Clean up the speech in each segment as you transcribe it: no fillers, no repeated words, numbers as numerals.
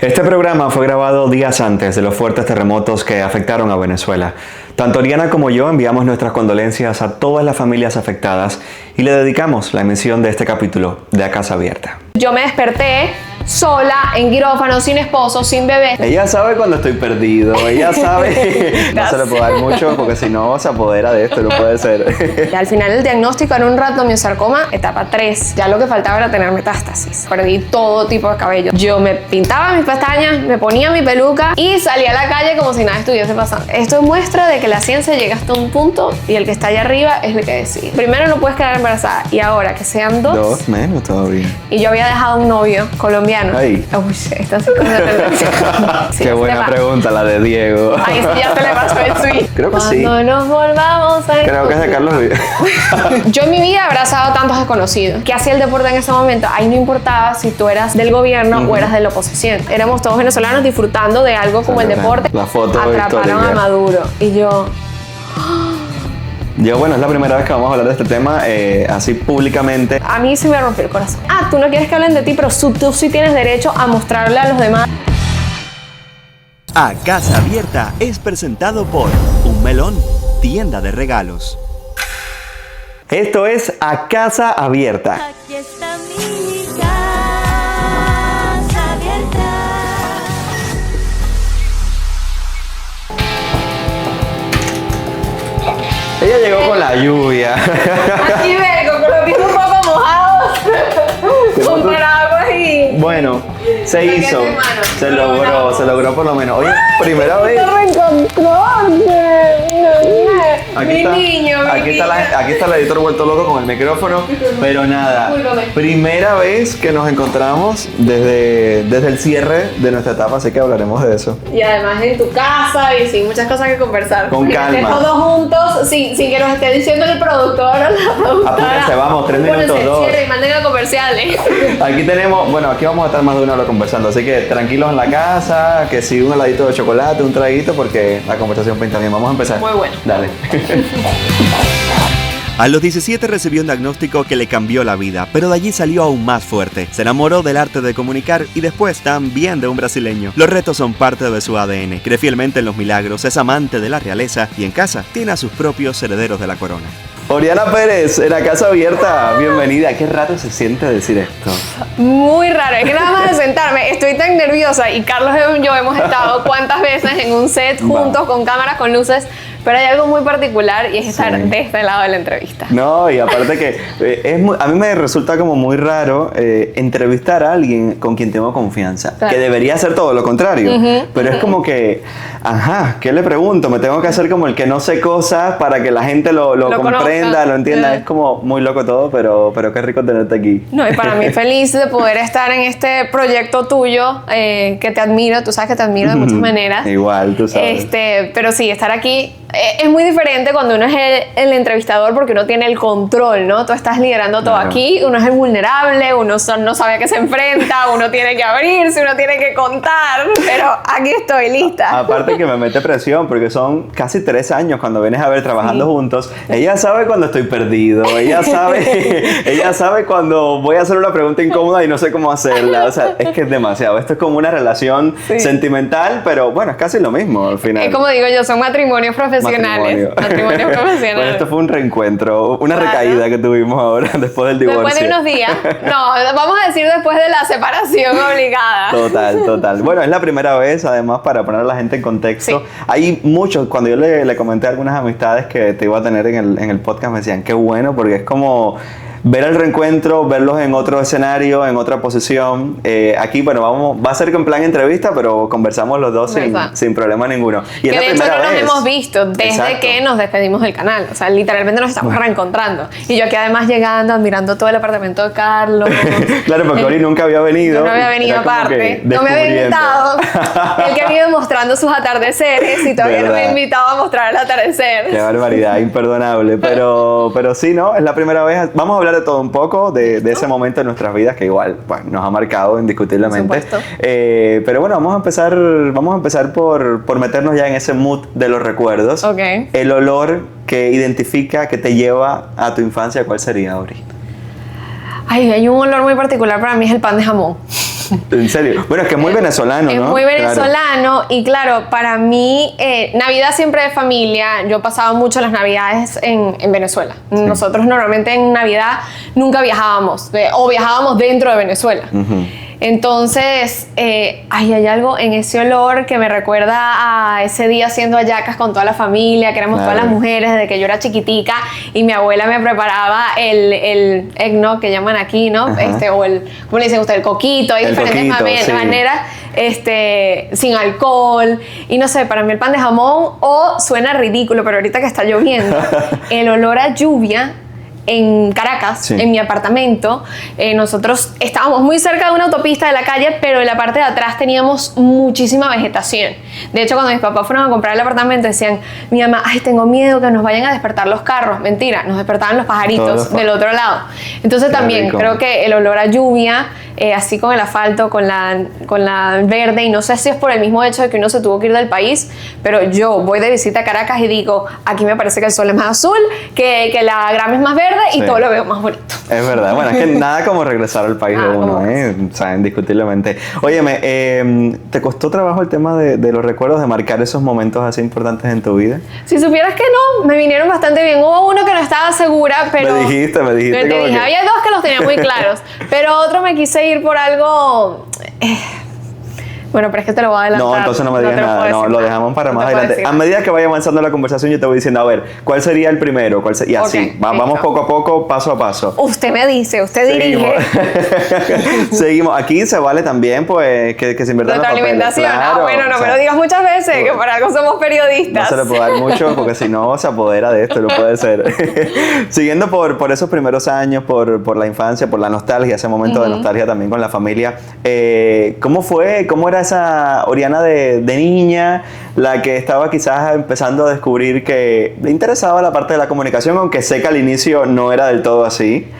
Este programa fue grabado días antes de los fuertes terremotos que afectaron a Venezuela. Tanto Oriana como yo enviamos nuestras condolencias a todas las familias afectadas y le dedicamos la emisión de este capítulo de A Casa Abierta. Yo me desperté sola, en quirófano, sin esposo, sin bebé. Ella sabe cuando estoy perdido, ella sabe. No se le puede dar mucho porque si no se apodera de esto, no puede ser. Y al final el diagnóstico era un rhabdomyosarcoma etapa 3. Ya lo que faltaba era tener metástasis. Perdí todo tipo de cabello. Yo me pintaba mis pestañas, me ponía mi peluca y salía a la calle como si nada estuviese pasando. Esto muestra de que la ciencia llega hasta un punto y el que está allá arriba es el que decide. Primero no puedes quedar embarazada y ahora que sean dos. Dos menos todavía. Y yo había dejado un novio colombiano. Ay. Uy, esta sí con la sí, Qué buena pregunta la de Diego. Ahí sí ya se le pasó el tweet. Creo que sí. Cuando nos volvamos a Creo que es de Carlos Vives. Yo en mi vida he abrazado tantos desconocidos. ¿Qué hacía el deporte en ese momento? Ahí no importaba si tú eras del gobierno o eras de la oposición. Éramos todos venezolanos disfrutando de algo como el deporte. La foto atraparon histórica. a Maduro. Y yo... Yo, bueno, es la primera vez que vamos a hablar de este tema así públicamente. A mí se me rompió el corazón. Ah, tú no quieres que hablen de ti, pero tú sí tienes derecho a mostrarle a los demás. A Casa Abierta es presentado por Un Melón, tienda de regalos. Esto es A Casa Abierta. Aquí está mi casa abierta. Ella llegó con la lluvia. Aquí vengo con los pies un poco mojados. Con paraguas y... Bueno, se hizo. hermano. Se logró por lo menos. Oye, primera vez. Mi niño. Aquí está el editor vuelto loco con el micrófono. Pero nada, Discúlpame. primera vez que nos encontramos desde el cierre de nuestra etapa, así que hablaremos de eso. Y además en tu casa y sin muchas cosas que conversar. Con Que calma. estén todos juntos, sin que nos esté diciendo el productor o la productora. Apúrense, vamos, 3 minutos, Apúrense, 2. cierre y manden a comerciales. Aquí tenemos, bueno, aquí vamos a estar más de una hora conversando, así que tranquilos en la casa, que si un heladito de chocolate, un traguito, porque la conversación pinta bien. Vamos a empezar. Muy bueno. Dale. A los 17 recibió un diagnóstico que le cambió la vida, pero de allí salió aún más fuerte. Se enamoró del arte de comunicar y después también de un brasileño. Los retos son parte de su ADN. Cree fielmente en los milagros, es amante de la realeza y en casa tiene a sus propios herederos de la corona. Oriana Pérez, en la Casa Abierta, bienvenida. ¿Qué rato se siente decir esto? Muy raro, es que nada más de sentarme estoy tan nerviosa y Carlos y yo hemos estado cuántas veces en un set juntos con cámaras, con luces, pero hay algo muy particular y es estar de este lado de la entrevista. No, y aparte que a mí me resulta como muy raro entrevistar a alguien con quien tengo confianza, Claro. que debería ser todo lo contrario, pero es como que, ajá, ¿qué le pregunto? Me tengo que hacer como el que no sé cosas para que la gente lo comprenda, conozca. lo entienda. Es como muy loco todo, pero qué rico tenerte aquí. No, y para mí feliz de poder estar en este proyecto tuyo, que te admiro, tú sabes que te admiro de muchas maneras. Igual, tú sabes. Pero sí, estar aquí es muy diferente cuando uno es el entrevistador porque uno tiene el control, ¿no? Tú estás liderando todo Claro. aquí, uno es el vulnerable, uno no sabe a qué se enfrenta, uno tiene que abrirse, uno tiene que contar, pero aquí estoy lista. Aparte que me mete presión porque son casi 3 años cuando vienes a ver trabajando juntos. Ella sabe cuando estoy perdido, ella sabe cuando voy a hacer una pregunta incómoda y no sé cómo hacerla. O sea, es que es demasiado. Esto es como una relación sentimental, pero bueno, es casi lo mismo al final. Es como digo yo, son matrimonios profesionales. Matrimonios profesionales. Bueno, esto fue un reencuentro, una Claro. recaída que tuvimos ahora después del divorcio. Después de unos días. No, vamos a decir después de la separación obligada. Total. Bueno, es la primera vez, además, para poner a la gente en contexto. Sí. Hay muchos, cuando yo le comenté a algunas amistades que te iba a tener en el podcast, me decían, qué bueno, porque es como ver el reencuentro, verlos en otro escenario, en otra posición. Aquí, bueno, va a ser en plan entrevista, pero conversamos los dos sin problema ninguno. Y Que es la de hecho primera no nos vez. hemos visto desde Exacto. que nos despedimos del canal. O sea, literalmente nos estamos reencontrando. Y yo aquí además llegando, admirando todo el apartamento de Carlos. Claro, porque Ori nunca había venido. Yo no había venido Era como aparte. que No me había descubriendo. invitado. Él que había ido mostrando sus atardeceres y todavía no me ¿Verdad? ha invitado a mostrar el atardecer. Qué barbaridad, imperdonable. Pero sí, ¿no? Es la primera vez. Vamos a hablar de todo un poco, de ese momento en nuestras vidas que igual pues, nos ha marcado indiscutiblemente. Por supuesto. Pero bueno, vamos a empezar por meternos ya en ese mood de los recuerdos. Ok. El olor que identifica, que te lleva a tu infancia, ¿cuál sería, Ori? Ay, hay un olor muy particular para mí, es el pan de jamón. En serio. Bueno, es que es muy venezolano, Es ¿no? muy Claro. venezolano y claro, para mí Navidad siempre de familia. Yo pasaba mucho las Navidades en Venezuela. Nosotros normalmente en Navidad nunca viajábamos o viajábamos dentro de Venezuela. Entonces, hay algo en ese olor que me recuerda a ese día haciendo hallacas con toda la familia, que éramos Claro. todas las mujeres desde que yo era chiquitica y mi abuela me preparaba el eggnog que llaman aquí, ¿no? Ajá. O el, ¿cómo le dicen ustedes? El coquito, hay El diferentes coquito, sí. maneras, sin alcohol. Y no sé, para mí el pan de jamón, o suena ridículo, pero ahorita que está lloviendo, el olor a lluvia en Caracas, Sí. en mi apartamento, nosotros estábamos muy cerca de una autopista de la calle, pero en la parte de atrás teníamos muchísima vegetación. De hecho, cuando mis papás fueron a comprar el apartamento, decían, mi mamá, ay, tengo miedo que nos vayan a despertar los carros. Mentira, nos despertaban los Todos pajaritos los del otro lado. Entonces Qué también rico. creo que el olor a lluvia, así con el asfalto, con la verde, y no sé si es por el mismo hecho de que uno se tuvo que ir del país, pero yo voy de visita a Caracas y digo, aquí me parece que el sol es más azul, que la grama es más verde y Sí. todo lo veo más bonito. Es verdad. Bueno, es que nada como regresar al país de Nada uno, como O sea, indiscutiblemente. Óyeme, ¿te costó trabajo el tema de los recuerdos, de marcar esos momentos así importantes en tu vida? Si supieras que no, me vinieron bastante bien. Hubo uno que no estaba segura, pero... Me dijiste Te como dije, que- había dos que los tenía muy claros, pero otro me quise ir por algo... Bueno, pero es que te lo voy a adelantar. No, entonces no me digas te lo nada. puedo No, decir lo nada. dejamos para No más te puedo adelante. decir A nada. medida que vaya avanzando la conversación, yo te voy diciendo, a ver, ¿cuál sería el primero? Y así, Ok, vamos listo. poco a poco, paso a paso. Usted me dice, usted dirige. Seguimos. Aquí se vale también, pues, que se inviertan los papeles. Retroalimentación. Claro, Bueno, no o me sea, lo digas muchas veces, que por algo somos no periodistas. se le puede dar mucho porque si no se apodera de esto, no puede ser. Siguiendo por esos primeros años, por la infancia, por la nostalgia, ese momento de nostalgia también con la familia, ¿cómo fue? ¿Cómo era esa Oriana de niña, la que estaba quizás empezando a descubrir que le interesaba la parte de la comunicación, aunque sé que al inicio no era del todo así?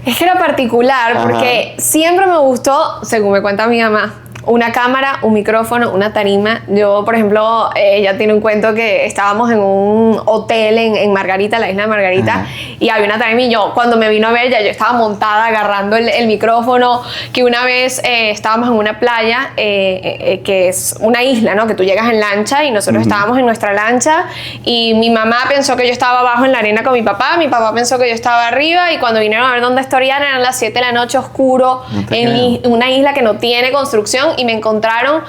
Es que era particular Ajá. porque siempre me gustó, según me cuenta mi mamá, una cámara, un micrófono, una tarima. Yo, por ejemplo, ella tiene un cuento que estábamos en un hotel en Margarita, la isla de Margarita, Ajá. y había una tarima y yo, cuando me vino a ver, ya yo estaba montada agarrando el micrófono, que una vez estábamos en una playa, que es una isla, ¿no? Que tú llegas en lancha y nosotros estábamos en nuestra lancha y mi mamá pensó que yo estaba abajo en la arena con mi papá pensó que yo estaba arriba y cuando vinieron a ver dónde está Oriana eran las 7 de la noche, oscuro, No te en creo. una isla que no tiene construcción y me encontraron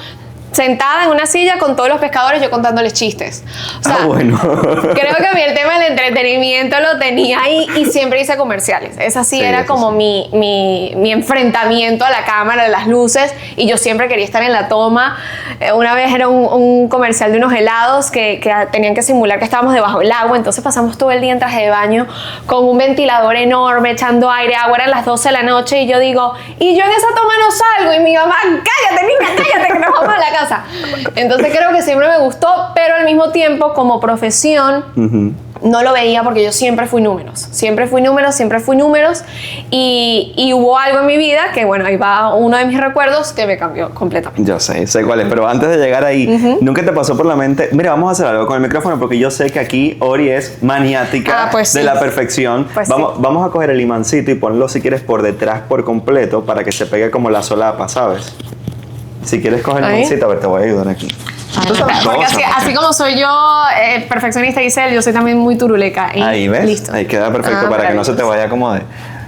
sentada en una silla con todos los pescadores, yo contándoles chistes. O sea, bueno. creo que a mí el tema del entretenimiento lo tenía ahí y siempre hice comerciales. Esa sí, Sí, era eso como sí. mi enfrentamiento a la cámara, de las luces, y yo siempre quería estar en la toma. Una vez era un comercial de unos helados que tenían que simular que estábamos debajo del agua, entonces pasamos todo el día en traje de baño con un ventilador enorme, echando aire, agua, eran las 12 de la noche y yo digo, y yo en esa toma no salgo, y mi mamá, cállate niña, cállate que nos vamos a la casa. Entonces creo que siempre me gustó, pero al mismo tiempo como profesión no lo veía porque yo siempre fui números, y hubo algo en mi vida que bueno, ahí va uno de mis recuerdos que me cambió completamente. Yo sé cuál es, pero antes de llegar ahí, ¿nunca te pasó por la mente? Mira, vamos a hacer algo con el micrófono porque yo sé que aquí Ori es maniática Pues de sí. la perfección. Pues vamos a coger el imancito y ponlo si quieres por detrás por completo para que se pegue como la solapa, ¿sabes? Si quieres coger el Ahí. imancito, a ver, te voy a ayudar aquí. Tú sabes Porque cosas, así como soy yo perfeccionista, Giselle, yo soy también muy turuleca. Y Ahí, ¿ves? Listo. Ahí queda perfecto para que no se te vaya a acomodar.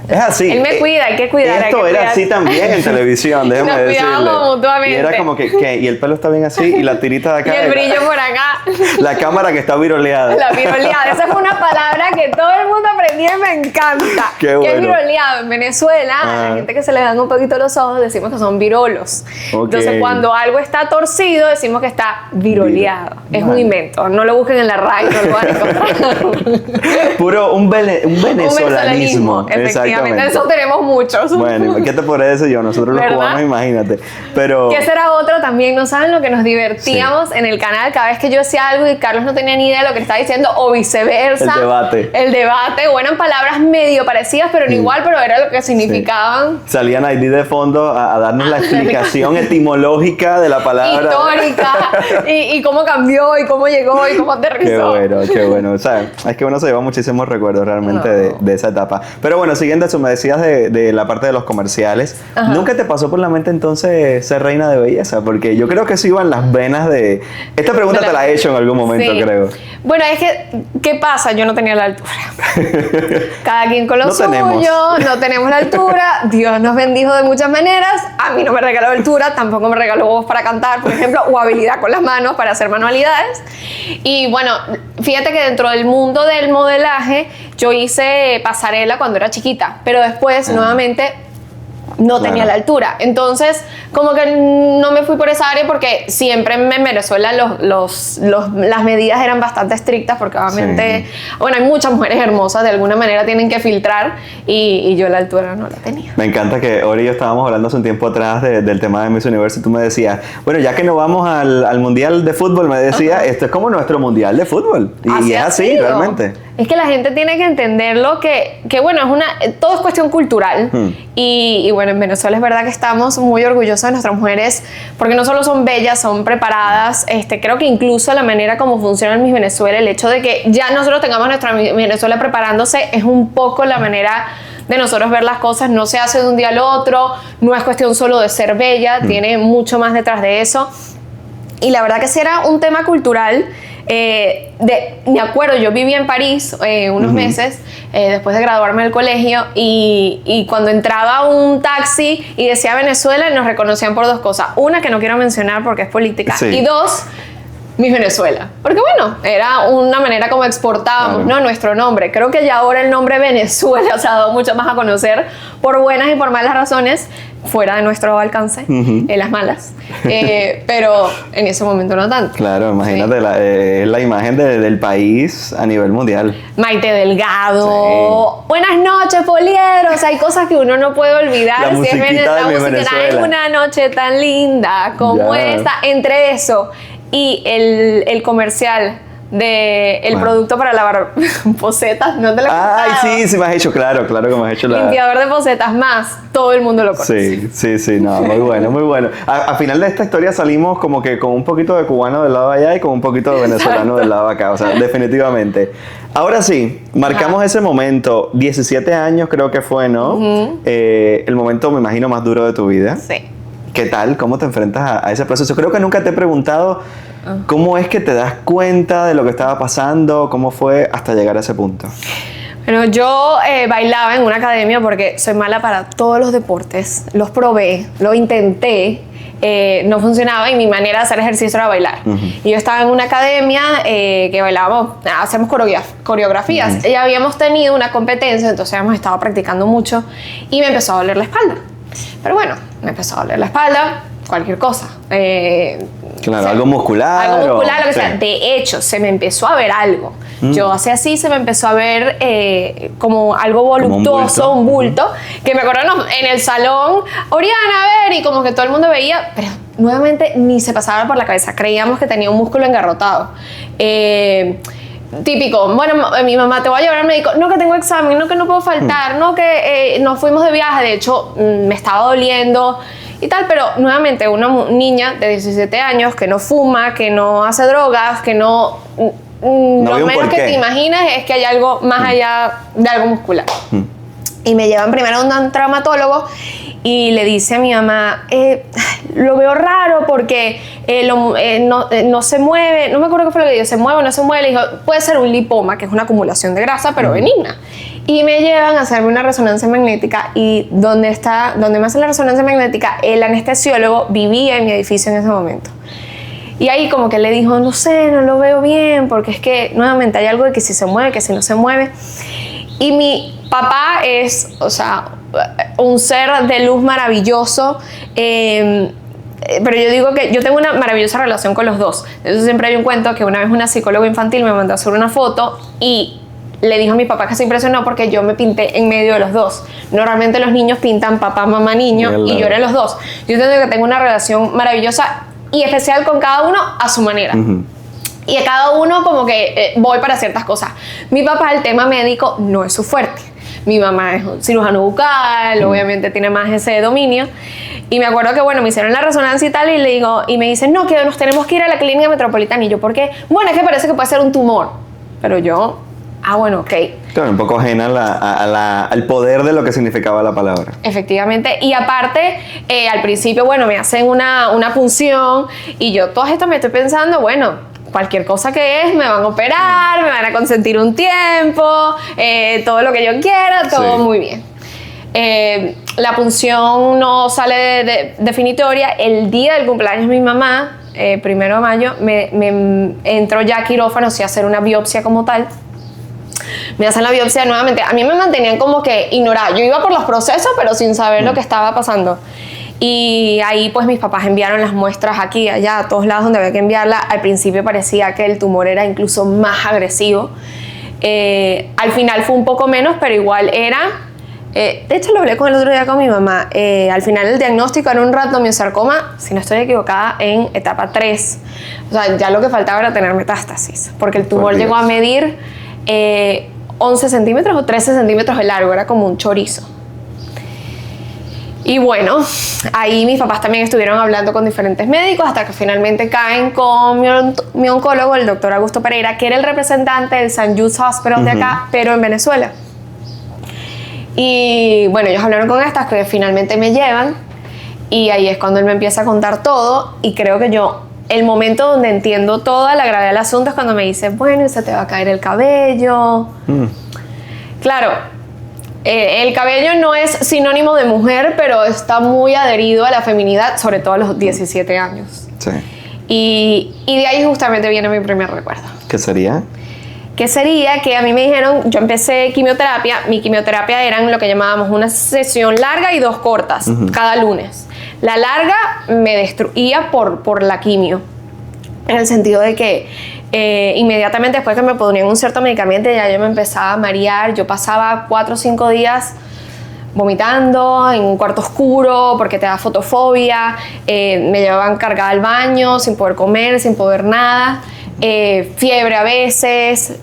Es así. Él me cuida, hay que cuidar. Esto hay que era cuidar. así también en televisión, déjame Nos decirle. cuidábamos mutuamente. Y era como que, ¿qué? Y el pelo está bien así y la tirita de Y acá. el brillo por acá. La cámara que está viroleada. La viroleada. Esa fue una palabra que todo el mundo aprendió y me encanta. Qué ¿Qué bueno. es viroleado? En Venezuela, a Ah. la gente que se le dan un poquito los ojos, decimos que son virolos. Ok. Entonces, cuando algo está torcido, decimos que está viroleado. Es un Vale. invento. No lo busquen en la RAI, no lo van a encontrar. Puro un venezolanismo. venezolanismo, efectivamente. Eso tenemos muchos. Bueno, ¿qué te podré decir yo? Nosotros los ¿Verdad? cubanos, imagínate. Pero Que ese era otro también, ¿no saben lo que nos divertíamos en el canal? Cada vez que yo decía algo y Carlos no tenía ni idea de lo que le estaba diciendo, o viceversa. El debate. El debate, o eran palabras medio parecidas, pero no igual, pero era lo que significaban. salían ahí de fondo a darnos la explicación etimológica de la palabra. Histórica, y cómo cambió, y cómo llegó, y cómo Qué aterrizó. bueno, qué bueno. O sea, es que uno se lleva muchísimos recuerdos realmente de esa etapa. Pero bueno, siguiendo viendo eso, me decías de la parte de los comerciales. Ajá. ¿Nunca te pasó por la mente entonces ser reina de belleza? Porque yo creo que eso iba en las venas de... Esta pregunta te la he hecho en algún momento, Sí. creo. Bueno, es que, ¿qué pasa? Yo no tenía la altura. Cada quien con lo No suyo, tenemos. no tenemos la altura. Dios nos bendijo de muchas maneras. A mí no me regaló altura, tampoco me regaló voz para cantar, por ejemplo, o habilidad con las manos para hacer manualidades. Y bueno, fíjate que dentro del mundo del modelaje, yo hice pasarela cuando era chiquita, pero después, nuevamente, no Claro. tenía la altura. Entonces, como que no me fui por esa área porque siempre en Venezuela las medidas eran bastante estrictas porque obviamente, bueno, hay muchas mujeres hermosas, de alguna manera tienen que filtrar y yo la altura no la tenía. Me encanta que Ori y yo estábamos hablando hace un tiempo atrás del tema de Miss Universo y tú me decías, bueno, ya que no vamos al Mundial de Fútbol, me decía, esto es como nuestro Mundial de Fútbol. Y es ha así, sido. realmente. Es que la gente tiene que entenderlo que bueno, todo es cuestión cultural. Y bueno, en Venezuela es verdad que estamos muy orgullosos de nuestras mujeres porque no solo son bellas, son preparadas. Creo que incluso la manera como funciona Miss Venezuela, el hecho de que ya nosotros tengamos nuestra Miss Venezuela preparándose, es un poco la manera de nosotros ver las cosas. No se hace de un día al otro, no es cuestión solo de ser bella, tiene mucho más detrás de eso. Y la verdad que sí era un tema cultural. Me acuerdo, yo vivía en París unos meses después de graduarme del colegio y cuando entraba un taxi y decía Venezuela, nos reconocían por dos cosas. Una, que no quiero mencionar porque es política, Sí. y dos, Miss Venezuela. Porque bueno, era una manera como exportábamos, Claro. ¿no? Nuestro nombre. Creo que ya ahora el nombre Venezuela se ha dado mucho más a conocer por buenas y por malas razones, fuera de nuestro alcance, las malas. Pero en ese momento no tanto. Claro, imagínate la imagen del país a nivel mundial. Maite Delgado. Buenas noches, polieros. Hay cosas que uno no puede olvidar. La Si es musiquita de la mi música, Venezuela. una noche tan linda como Ya. esta. Entre eso y el comercial del Bueno. producto para lavar posetas, ¿no te lo he Ay, contado? sí, me has hecho, claro que me has hecho la... Limpiador de posetas más, todo el mundo lo conoce. Sí, no, muy bueno, muy bueno. A final de esta historia salimos como que con un poquito de cubano del lado de allá y con un poquito de venezolano del lado de acá, o sea, definitivamente. Ahora sí, marcamos ese momento, 17 años creo que fue, ¿no? El momento, me imagino, más duro de tu vida. Sí. ¿Qué tal? ¿Cómo te enfrentas a ese proceso? Creo que nunca te he preguntado cómo es que te das cuenta de lo que estaba pasando, cómo fue hasta llegar a ese punto. Bueno, yo bailaba en una academia porque soy mala para todos los deportes. Los probé, lo intenté, no funcionaba y mi manera de hacer ejercicio era bailar. Y yo estaba en una academia que bailábamos, hacemos coreografías. Y habíamos tenido una competencia, entonces habíamos estado practicando mucho y me empezó a doler la espalda. Pero bueno, me empezó a doler la espalda, cualquier cosa. Claro, algo muscular. Algo muscular, lo que sí. sea. De hecho, se me empezó a ver algo. Yo hacía así, se me empezó a ver como algo voluptuoso, un bulto, que me acuerdo en el salón, Oriana, a ver, y como que todo el mundo veía, pero nuevamente ni se pasaba por la cabeza. Creíamos que tenía un músculo engarrotado. Típico, bueno, mi mamá, te voy a llevar al médico, no que tengo examen, no que no puedo faltar, no que nos fuimos de viaje, de hecho me estaba doliendo y tal, pero nuevamente una niña de 17 años que no fuma, que no hace drogas, que no veo lo un menos que porqué. te imaginas es que hay algo más allá de algo muscular. Y me llevan primero a un traumatólogo y le dice a mi mamá, lo veo raro porque no se mueve, no me acuerdo qué fue lo que dijo, se mueve o no se mueve. Le dijo, puede ser un lipoma, que es una acumulación de grasa, pero benigna. Y me llevan a hacerme una resonancia magnética y donde me hacen la resonancia magnética, el anestesiólogo vivía en mi edificio en ese momento. Y ahí como que le dijo, no sé, no lo veo bien, porque es que nuevamente hay algo de que si se mueve, que si no se mueve. Y mi papá es, o sea, un ser de luz maravilloso, pero yo digo que yo tengo una maravillosa relación con los dos. Entonces siempre hay un cuento que una vez una psicóloga infantil me mandó a hacer una foto y le dijo a mi papá que se impresionó porque yo me pinté en medio de los dos. Normalmente los niños pintan papá, mamá, niño, y yo era los dos. Yo tengo una relación maravillosa y especial con cada uno a su manera. Y a cada uno como que voy para ciertas cosas. Mi papá, el tema médico no es su fuerte. Mi mamá es cirujano bucal, obviamente tiene más ese dominio. Y me acuerdo que, bueno, me hicieron la resonancia y tal, y le digo, y me dicen, no, que nos tenemos que ir a la clínica metropolitana. Y yo, ¿por qué? Bueno, es que parece que puede ser un tumor. Pero yo bueno, ok. Claro, un poco ajena al poder de lo que significaba la palabra. Efectivamente, y aparte, al principio, bueno, me hacen una punción y yo todas estas me estoy pensando, bueno, cualquier cosa que es, me van a operar, me van a consentir un tiempo, todo lo que yo quiera, todo Sí. muy bien. La punción no sale definitoria. El día del cumpleaños de mi mamá, 1 de mayo, me entró ya a quirófano, o sea, a hacer una biopsia como tal. Me hacen la biopsia nuevamente. A mí me mantenían como que ignorada. Yo iba por los procesos, pero sin saber lo que estaba pasando. Y ahí pues mis papás enviaron las muestras aquí, allá, a todos lados donde había que enviarla. Al principio parecía que el tumor era incluso más agresivo. Al final fue un poco menos, pero igual era... de hecho, lo hablé con el otro día con mi mamá. Al final el diagnóstico era un rhabdomyosarcoma, si no estoy equivocada, en etapa 3. O sea, ya lo que faltaba era tener metástasis, porque el tumor llegó a medir 11 centímetros o 13 centímetros de largo, era como un chorizo. Y bueno, ahí mis papás también estuvieron hablando con diferentes médicos hasta que finalmente caen con mi oncólogo, el doctor Augusto Pereira, que era el representante del St. Jude's Hospital de acá, pero en Venezuela. Y bueno, ellos hablaron con estas que finalmente me llevan y ahí es cuando él me empieza a contar todo y creo que yo, el momento donde entiendo toda la gravedad del asunto es cuando me dice, bueno, se te va a caer el cabello. Claro, el cabello no es sinónimo de mujer, pero está muy adherido a la feminidad, sobre todo a los 17 años. Sí. Y de ahí justamente viene mi primer recuerdo. ¿Qué sería? Que sería que a mí me dijeron, yo empecé quimioterapia, mi quimioterapia eran lo que llamábamos una sesión larga y 2 cortas, cada lunes. La larga me destruía por la quimio, en el sentido de que inmediatamente después que me ponían un cierto medicamento ya yo me empezaba a marear, yo pasaba 4 o 5 días vomitando en un cuarto oscuro porque te da fotofobia, me llevaban cargada al baño sin poder comer, sin poder nada. Fiebre a veces,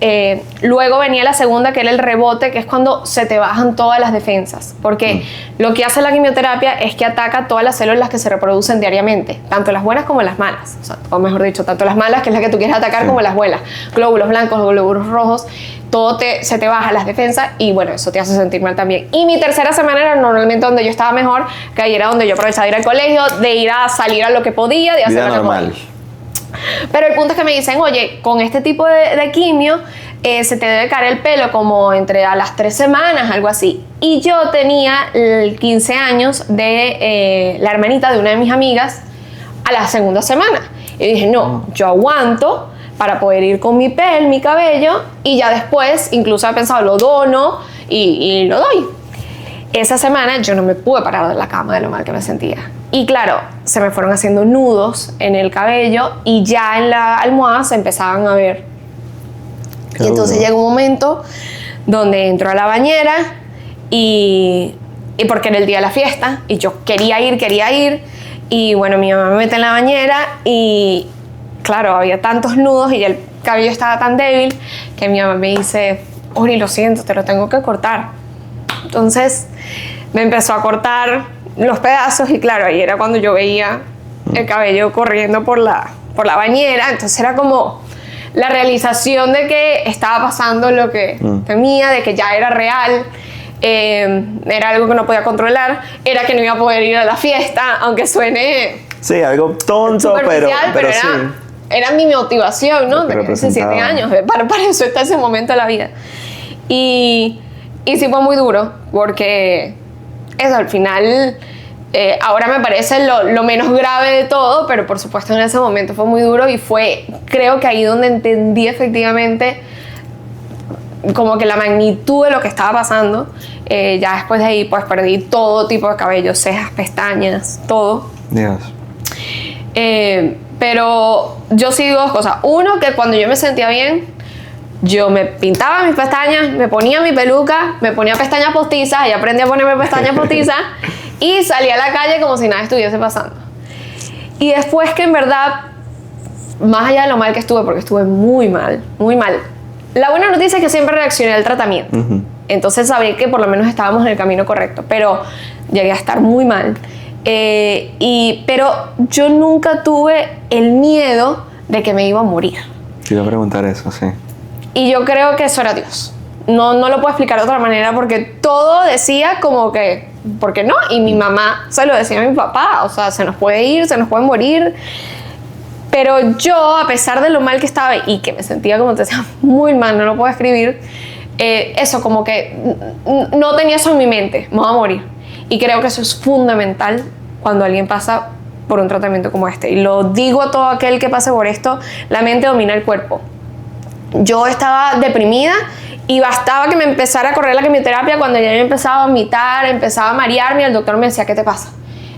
luego venía la segunda que era el rebote, que es cuando se te bajan todas las defensas, porque lo que hace la quimioterapia es que ataca todas las células que se reproducen diariamente, tanto las buenas como las malas, o mejor dicho, tanto las malas, que es la que tú quieres atacar, como las buenas, glóbulos blancos, glóbulos rojos, todo se te baja las defensas y bueno, eso te hace sentir mal también. Y mi tercera semana era normalmente donde yo estaba mejor, que ahí era donde yo aprovechaba de ir al colegio, de ir a salir a lo que podía, de hacer Vida lo que normal. podía. Pero el punto es que me dicen, oye, con este tipo de quimio se te debe caer el pelo como entre a las 3 semanas, algo así. Y yo tenía 15 años de la hermanita de una de mis amigas a la segunda semana. Y dije, no, yo aguanto para poder ir con mi cabello y ya después, incluso he pensado, lo dono y lo doy. Esa semana yo no me pude parar de la cama de lo mal que me sentía. Y claro, se me fueron haciendo nudos en el cabello y ya en la almohada se empezaban a ver. Y entonces llegó un momento donde entro a la bañera y porque era el día de la fiesta y yo quería ir y bueno, mi mamá me mete en la bañera y claro, había tantos nudos y el cabello estaba tan débil que mi mamá me dice, Ori, lo siento, te lo tengo que cortar. Entonces me empezó a cortar los pedazos y claro, ahí era cuando yo veía el cabello corriendo por la bañera. Entonces era como la realización de que estaba pasando lo que temía, de que ya era real, era algo que no podía controlar, era que no iba a poder ir a la fiesta, aunque suene Sí, algo tonto, pero era, sí. era mi motivación, ¿no? Lo que De 17 representaba. años, para eso está ese momento de la vida. Y sí fue muy duro, porque eso al final, ahora me parece lo menos grave de todo, pero por supuesto en ese momento fue muy duro y fue, creo que ahí donde entendí efectivamente como que la magnitud de lo que estaba pasando. Ya después de ahí pues perdí todo tipo de cabello, cejas, pestañas, todo. Dios. Pero yo sí digo 2 cosas. Uno, que cuando yo me sentía bien, yo me pintaba mis pestañas, me ponía mi peluca, me ponía pestañas postizas y aprendí a ponerme pestañas postizas y salía a la calle como si nada estuviese pasando. Y después que en verdad, más allá de lo mal que estuve, porque estuve muy mal, muy mal. La buena noticia es que siempre reaccioné al tratamiento. Entonces sabía que por lo menos estábamos en el camino correcto, pero llegué a estar muy mal. Pero yo nunca tuve el miedo de que me iba a morir. Te iba a preguntar eso, sí. Y yo creo que eso era Dios. No lo puedo explicar de otra manera porque todo decía como que, ¿por qué no? Y mi mamá se lo decía a mi papá, o sea, se nos puede ir, se nos puede morir. Pero yo, a pesar de lo mal que estaba y que me sentía, como te decía, muy mal, no lo puedo escribir, eso como que no tenía eso en mi mente, me voy a morir. Y creo que eso es fundamental cuando alguien pasa por un tratamiento como este. Y lo digo a todo aquel que pase por esto, la mente domina el cuerpo. Yo estaba deprimida y bastaba que me empezara a correr la quimioterapia cuando ya me empezaba a vomitar, empezaba a marearme y el doctor me decía, ¿qué te pasa?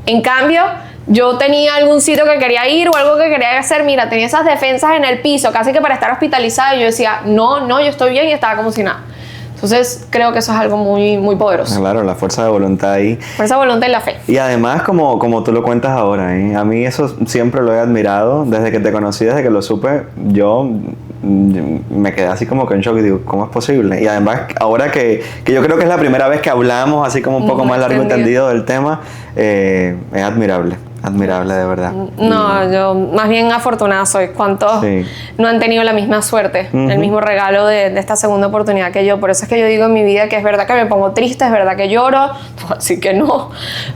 En cambio, yo tenía algún sitio que quería ir o algo que quería hacer, mira, tenía esas defensas en el piso, casi que para estar hospitalizada, y yo decía, no, yo estoy bien, y estaba como si nada. Entonces, creo que eso es algo muy, muy poderoso. Claro, la fuerza de voluntad ahí. Fuerza de voluntad y la fe. Y además, como tú lo cuentas ahora, a mí eso siempre lo he admirado. Desde que te conocí, desde que lo supe, yo me quedé así como que en shock y digo, ¿cómo es posible? Y además, ahora que yo creo que es la primera vez que hablamos así como un poco más largo entendido del tema, es admirable. Admirable, de verdad. No, yo más bien afortunada soy. ¿Cuántos no han tenido la misma suerte, el mismo regalo de esta segunda oportunidad que yo? Por eso es que yo digo en mi vida que es verdad que me pongo triste, es verdad que lloro, así que no.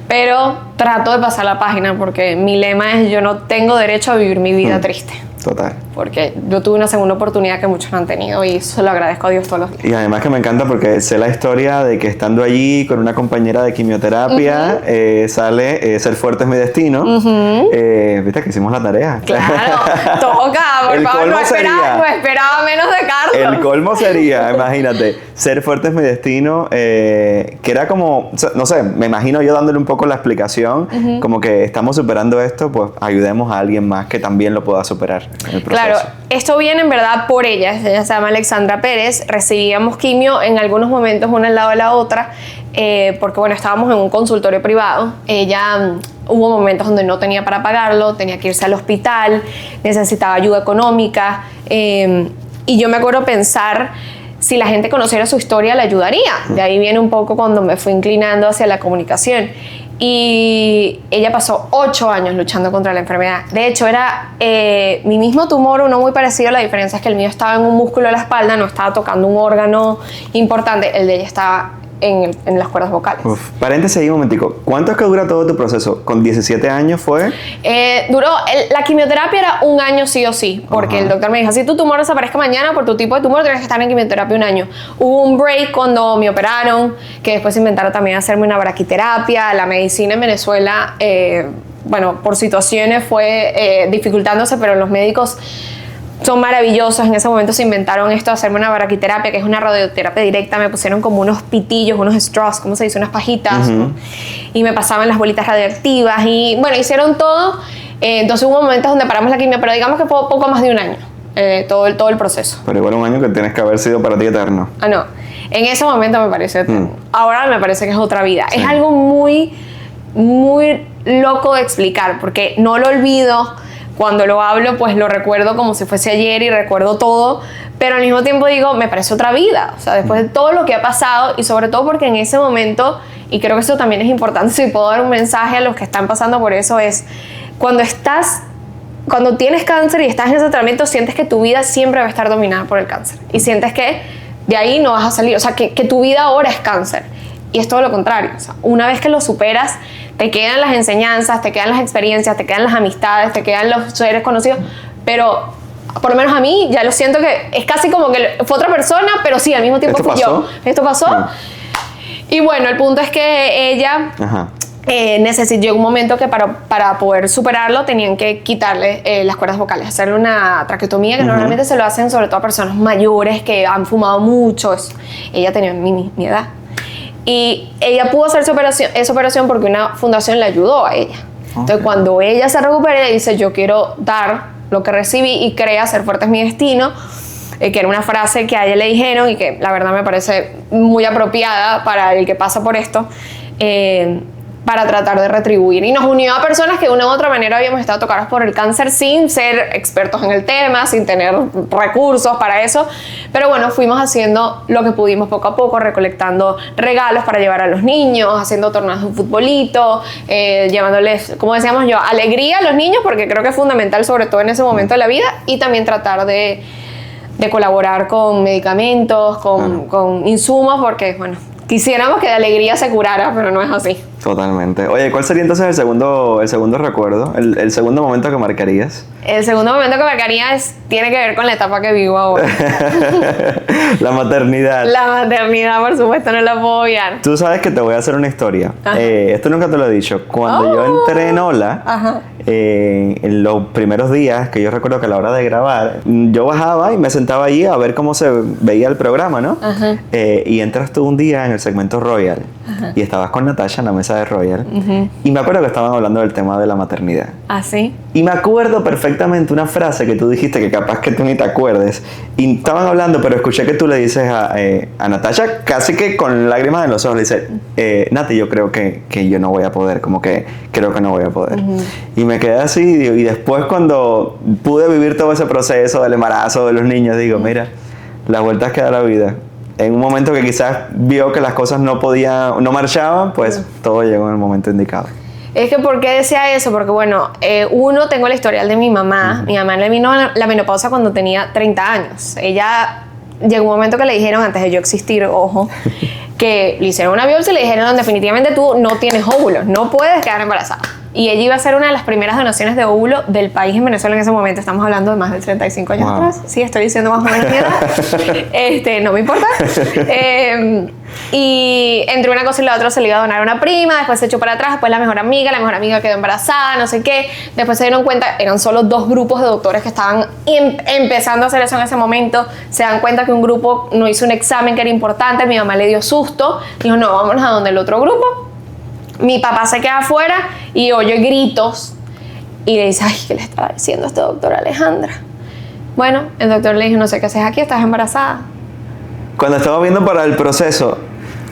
Pero trato de pasar la página porque mi lema es: yo no tengo derecho a vivir mi vida triste. Total. Porque yo tuve una segunda oportunidad que muchos no han tenido y eso lo agradezco a Dios todos los días. Y además que me encanta porque sé la historia de que estando allí con una compañera de quimioterapia sale Ser fuerte es mi destino. Viste que hicimos la tarea. Claro, toca, por favor, no esperaba menos de Carlos. El colmo sería, imagínate, Ser fuerte es mi destino, que era como, no sé, me imagino yo dándole un poco la explicación, como que estamos superando esto, pues ayudemos a alguien más que también lo pueda superar en el proceso. Claro, esto viene en verdad por ella se llama Alexandra Pérez. Recibíamos quimio en algunos momentos una al lado de la otra, porque bueno, estábamos en un consultorio privado. Ella hubo momentos donde no tenía para pagarlo, tenía que irse al hospital, necesitaba ayuda económica, y yo me acuerdo pensar, si la gente conociera su historia, la ayudaría. De ahí viene un poco cuando me fui inclinando hacia la comunicación. Y ella pasó 8 años luchando contra la enfermedad. De hecho, era mi mismo tumor, uno muy parecido. La diferencia es que el mío estaba en un músculo de la espalda, no estaba tocando un órgano importante. El de ella estaba en las cuerdas vocales. Uf, paréntesis ahí un momentico. ¿Cuánto es que dura todo tu proceso? ¿Con 17 años fue? La quimioterapia era 1 año sí o sí, porque el doctor me dijo, si tu tumor desaparezca mañana por tu tipo de tumor, tienes que estar en quimioterapia 1 año. Hubo un break cuando me operaron, que después inventaron también hacerme una braquiterapia. La medicina en Venezuela, bueno, por situaciones fue dificultándose, pero los médicos son maravillosos. En ese momento se inventaron esto de hacerme una braquiterapia, que es una radioterapia directa. Me pusieron como unos pitillos, unos straws, ¿cómo se dice? Unas pajitas, ¿no? Y me pasaban las bolitas radioactivas y bueno, hicieron todo. Entonces hubo momentos donde paramos la quimio, pero digamos que fue poco más de 1 año, todo el proceso. Pero igual 1 año que tienes que haber sido para ti eterno. Ah, no. En ese momento me pareció eterno. Ahora me parece que es otra vida. Sí. Es algo muy, muy loco de explicar, porque no lo olvido. Cuando lo hablo, pues lo recuerdo como si fuese ayer y recuerdo todo, pero al mismo tiempo digo, me parece otra vida. O sea, después de todo lo que ha pasado, y sobre todo porque en ese momento, y creo que eso también es importante, si puedo dar un mensaje a los que están pasando por eso, es cuando tienes cáncer y estás en ese tratamiento, sientes que tu vida siempre va a estar dominada por el cáncer. Y sientes que de ahí no vas a salir. O sea, que tu vida ahora es cáncer. Y es todo lo contrario. O sea, una vez que lo superas, te quedan las enseñanzas, te quedan las experiencias, te quedan las amistades, te quedan los seres conocidos. Pero, por lo menos a mí, ya lo siento que es casi como que fue otra persona, pero sí, al mismo tiempo fui yo. ¿Esto pasó? Y bueno, el punto es que ella... llegó un momento que para poder superarlo tenían que quitarle las cuerdas vocales, hacerle una traqueotomía, que normalmente se lo hacen sobre todo a personas mayores que han fumado mucho. Ella tenía mi edad. Y ella pudo hacer esa operación porque una fundación le ayudó a ella. Entonces, cuando ella se recupera, ella dice, yo quiero dar lo que recibí, y crea Ser fuerte es mi destino, que era una frase que a ella le dijeron y que la verdad me parece muy apropiada para el que pasa por esto, para tratar de retribuir. Y nos unió a personas que de una u otra manera habíamos estado tocados por el cáncer sin ser expertos en el tema, sin tener recursos para eso. Pero bueno, fuimos haciendo lo que pudimos poco a poco, recolectando regalos para llevar a los niños, haciendo torneos de futbolito, llevándoles, como decíamos yo, alegría a los niños, porque creo que es fundamental, sobre todo en ese momento de la vida, y también tratar de de colaborar con medicamentos, con insumos, porque, bueno, quisiéramos que la alegría se curara, pero no es así. Totalmente. Oye, ¿cuál sería entonces el segundo recuerdo? El segundo momento que marcarías. El segundo momento que marcaría tiene que ver con la etapa que vivo ahora. La maternidad. La maternidad, por supuesto, no la puedo obviar. Tú sabes que te voy a hacer una historia. Esto nunca te lo he dicho. Cuando yo entré en Hola, en los primeros días, que yo recuerdo que a la hora de grabar, yo bajaba y me sentaba allí a ver cómo se veía el programa, ¿no? Y entras tú un día en el segmento Royal y estabas con Natasha en la mesa de Royal y me acuerdo que estaban hablando del tema de la maternidad. ¿Ah, sí? Y me acuerdo perfectamente una frase que tú dijiste que capaz que tú ni te acuerdes. Y estaban hablando, pero escuché que tú le dices a Natasha, casi que con lágrimas en los ojos, le dices, Nati, yo creo que yo no voy a poder, como que creo que no voy a poder. Y me quedé así, y después cuando pude vivir todo ese proceso del embarazo de los niños, digo, mira, las vueltas que da la vida. En un momento que quizás vio que las cosas no marchaban, pues todo llegó en el momento indicado. Es que, ¿por qué decía eso? Porque, bueno, tengo el historial de mi mamá. Mi mamá le vino la menopausa cuando tenía 30 años. Ella, llegó un momento que le dijeron, antes de yo existir, ojo, que le hicieron una biopsia y le dijeron, definitivamente tú no tienes óvulos, no puedes quedar embarazada. Y ella iba a ser una de las primeras donaciones de óvulo del país en Venezuela en ese momento. Estamos hablando de más de 35 años atrás. Sí, estoy diciendo más o menos mi edad. No me importa. Y entre una cosa y la otra se le iba a donar a una prima, después se echó para atrás, después la mejor amiga quedó embarazada, no sé qué. Después se dieron cuenta, eran solo 2 grupos de doctores que estaban empezando a hacer eso en ese momento. Se dan cuenta que un grupo no hizo un examen que era importante, mi mamá le dio susto, dijo, no, vámonos a donde el otro grupo. Mi papá se queda afuera y oye gritos y le dice, ay, ¿qué le estaba diciendo este doctor Alejandra? Bueno, el doctor le dijo, no sé qué haces aquí, estás embarazada. Cuando estaba viendo para el proceso,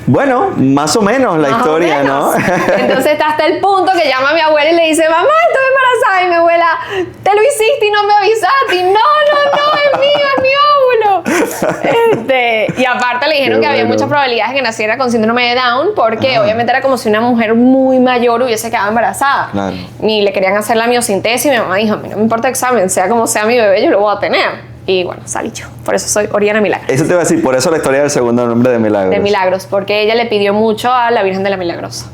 bueno, más o menos la historia, ¿no? Entonces está hasta el punto que llama a mi abuela y le dice, mamá, estoy embarazada. Y mi abuela, te lo hiciste y no me avisaste. Y no, es mío, es mi óvulo. Y aparte le dijeron que había muchas probabilidades de que naciera con síndrome de Down, porque obviamente era como si una mujer muy mayor hubiese quedado embarazada. Claro. Y le querían hacer la miosintesis y mi mamá dijo, a mí no me importa el examen, sea como sea mi bebé, yo lo voy a tener. Y bueno, salí yo. Por eso soy Oriana Milagros. Eso te iba a decir, por eso la historia del segundo nombre de Milagros. De Milagros, porque ella le pidió mucho a la Virgen de la Milagrosa.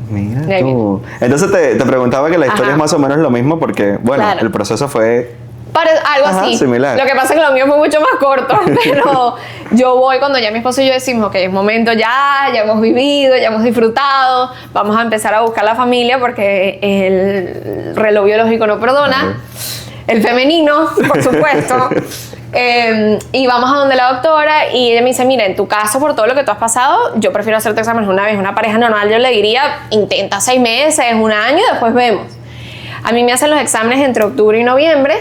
Mira tú. Entonces te preguntaba que la historia es más o menos lo mismo porque, bueno, claro, el proceso fue... algo así. Similar. Lo que pasa es que lo mío fue mucho más corto, pero yo voy cuando ya mi esposo y yo decimos, ok, es momento ya hemos vivido, ya hemos disfrutado, vamos a empezar a buscar la familia porque el reloj biológico no perdona. El femenino, por supuesto. Y vamos a donde la doctora y ella me dice, mira, en tu caso, por todo lo que tú has pasado, yo prefiero hacerte exámenes una vez. Una pareja normal yo le diría, intenta 6 meses, 1 año y después vemos. A mí me hacen los exámenes entre octubre y noviembre.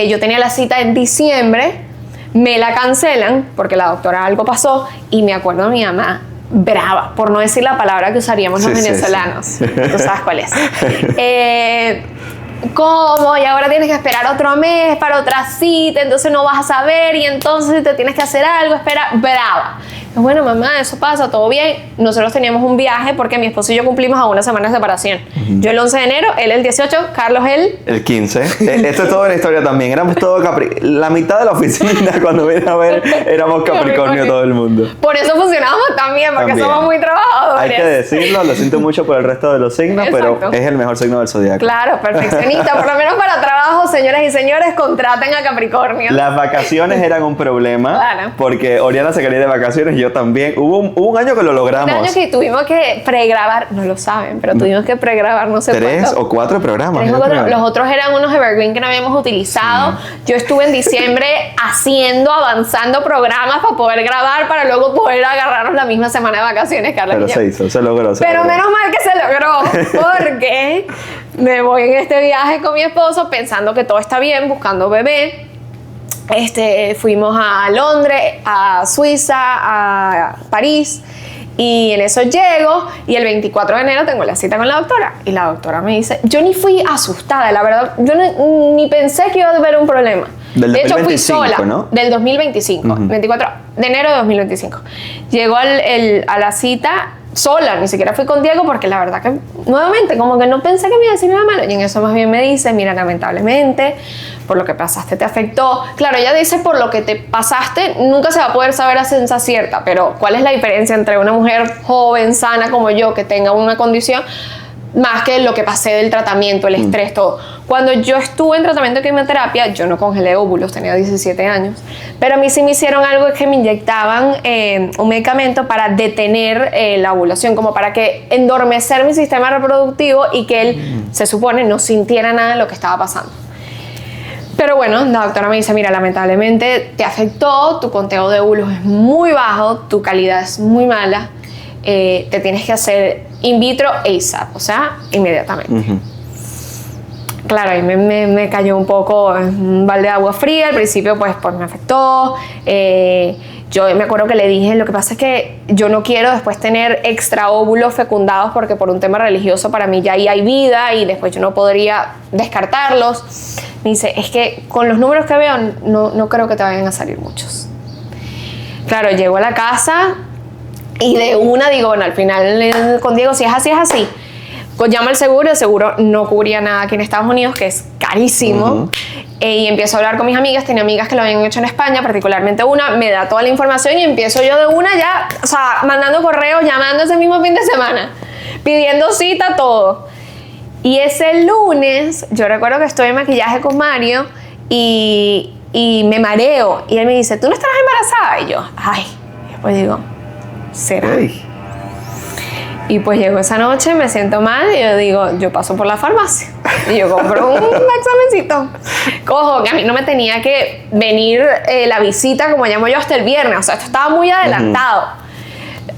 Yo tenía la cita en diciembre, me la cancelan porque la doctora algo pasó y me acuerdo de mi mamá brava, por no decir la palabra que usaríamos los venezolanos. Sí. Tú sabes cuál es. ¿Cómo? Y ahora tienes que esperar otro mes para otra cita, entonces no vas a saber y entonces si te tienes que hacer algo, espera, brava. Bueno, mamá, eso pasa, todo bien. Nosotros teníamos un viaje porque mi esposo y yo cumplimos a 1 semana de separación. Yo el 11 de enero, él el 18, Carlos el 15. Esto es todo en la historia también. Éramos todos la mitad de la oficina cuando vine a ver, éramos Capricornio todo el mundo. Por eso funcionamos también, porque somos muy trabajadores. Hay que decirlo, lo siento mucho por el resto de los signos, pero es el mejor signo del zodiaco. Claro, perfeccionista. Por lo menos para trabajo, señoras y señores, contraten a Capricornio. Las vacaciones eran un problema, porque Oriana se quería ir de vacaciones, yo también. Hubo un año que lo logramos. Un año que tuvimos que pregrabar, no lo saben, pero tuvimos que pregrabar no sé 3 o 4 programas. 3 o 4, los otros eran unos evergreen que no habíamos utilizado. Yo estuve en diciembre avanzando programas para poder grabar, para luego poder agarrarnos la misma semana de vacaciones, Carla. Pero se hizo, se logró. Pero menos mal que se logró, porque me voy en este viaje con mi esposo pensando que todo está bien, buscando bebé. Fuimos a Londres, a Suiza, a París y en eso llego y el 24 de enero tengo la cita con la doctora y la doctora me dice, yo ni fui asustada, la verdad, yo ni pensé que iba a haber un problema. De hecho fui sola, ¿no? Del 2025, 24 de enero de 2025. Llego a la cita sola, ni siquiera fui con Diego porque la verdad que nuevamente como que no pensé que me iba a decir nada malo y en eso más bien me dice, mira, lamentablemente por lo que pasaste te afectó. Claro, ella dice por lo que te pasaste nunca se va a poder saber a ciencia cierta, pero ¿cuál es la diferencia entre una mujer joven, sana como yo que tenga una condición más que lo que pasé del tratamiento, el estrés, todo? Cuando yo estuve en tratamiento de quimioterapia, yo no congelé óvulos, tenía 17 años, pero a mí sí me hicieron algo, es que me inyectaban un medicamento para detener la ovulación, como para que endormecer mi sistema reproductivo y que él, se supone, no sintiera nada de lo que estaba pasando. Pero bueno, la doctora me dice, mira, lamentablemente te afectó, tu conteo de óvulos es muy bajo, tu calidad es muy mala, te tienes que hacer in vitro ASAP, o sea, inmediatamente. Claro, ahí me cayó un poco un balde de agua fría. Al principio pues me afectó. Yo me acuerdo que le dije, lo que pasa es que yo no quiero después tener extra óvulos fecundados porque por un tema religioso para mí ya ahí hay vida y después yo no podría descartarlos. Me dice, es que con los números que veo no creo que te vayan a salir muchos. Claro, llego a la casa y de una digo, bueno, al final con Diego si es así, es así. Pues llamo al seguro, el seguro no cubría nada aquí en Estados Unidos, que es carísimo. Y empiezo a hablar con mis amigas, tenía amigas que lo habían hecho en España, particularmente una, me da toda la información y empiezo yo de una ya, o sea, mandando correos, llamando ese mismo fin de semana, pidiendo cita, todo. Y ese lunes, yo recuerdo que estoy en maquillaje con Mario y me mareo. Y él me dice, ¿tú no estarás embarazada? Y yo, ay, y después digo, ¿será? Ay. Y pues llego esa noche, me siento mal y yo digo, yo paso por la farmacia y yo compro un examencito. Cojo, que a mí no me tenía que venir la visita, como llamo yo, hasta el viernes. O sea, esto estaba muy adelantado.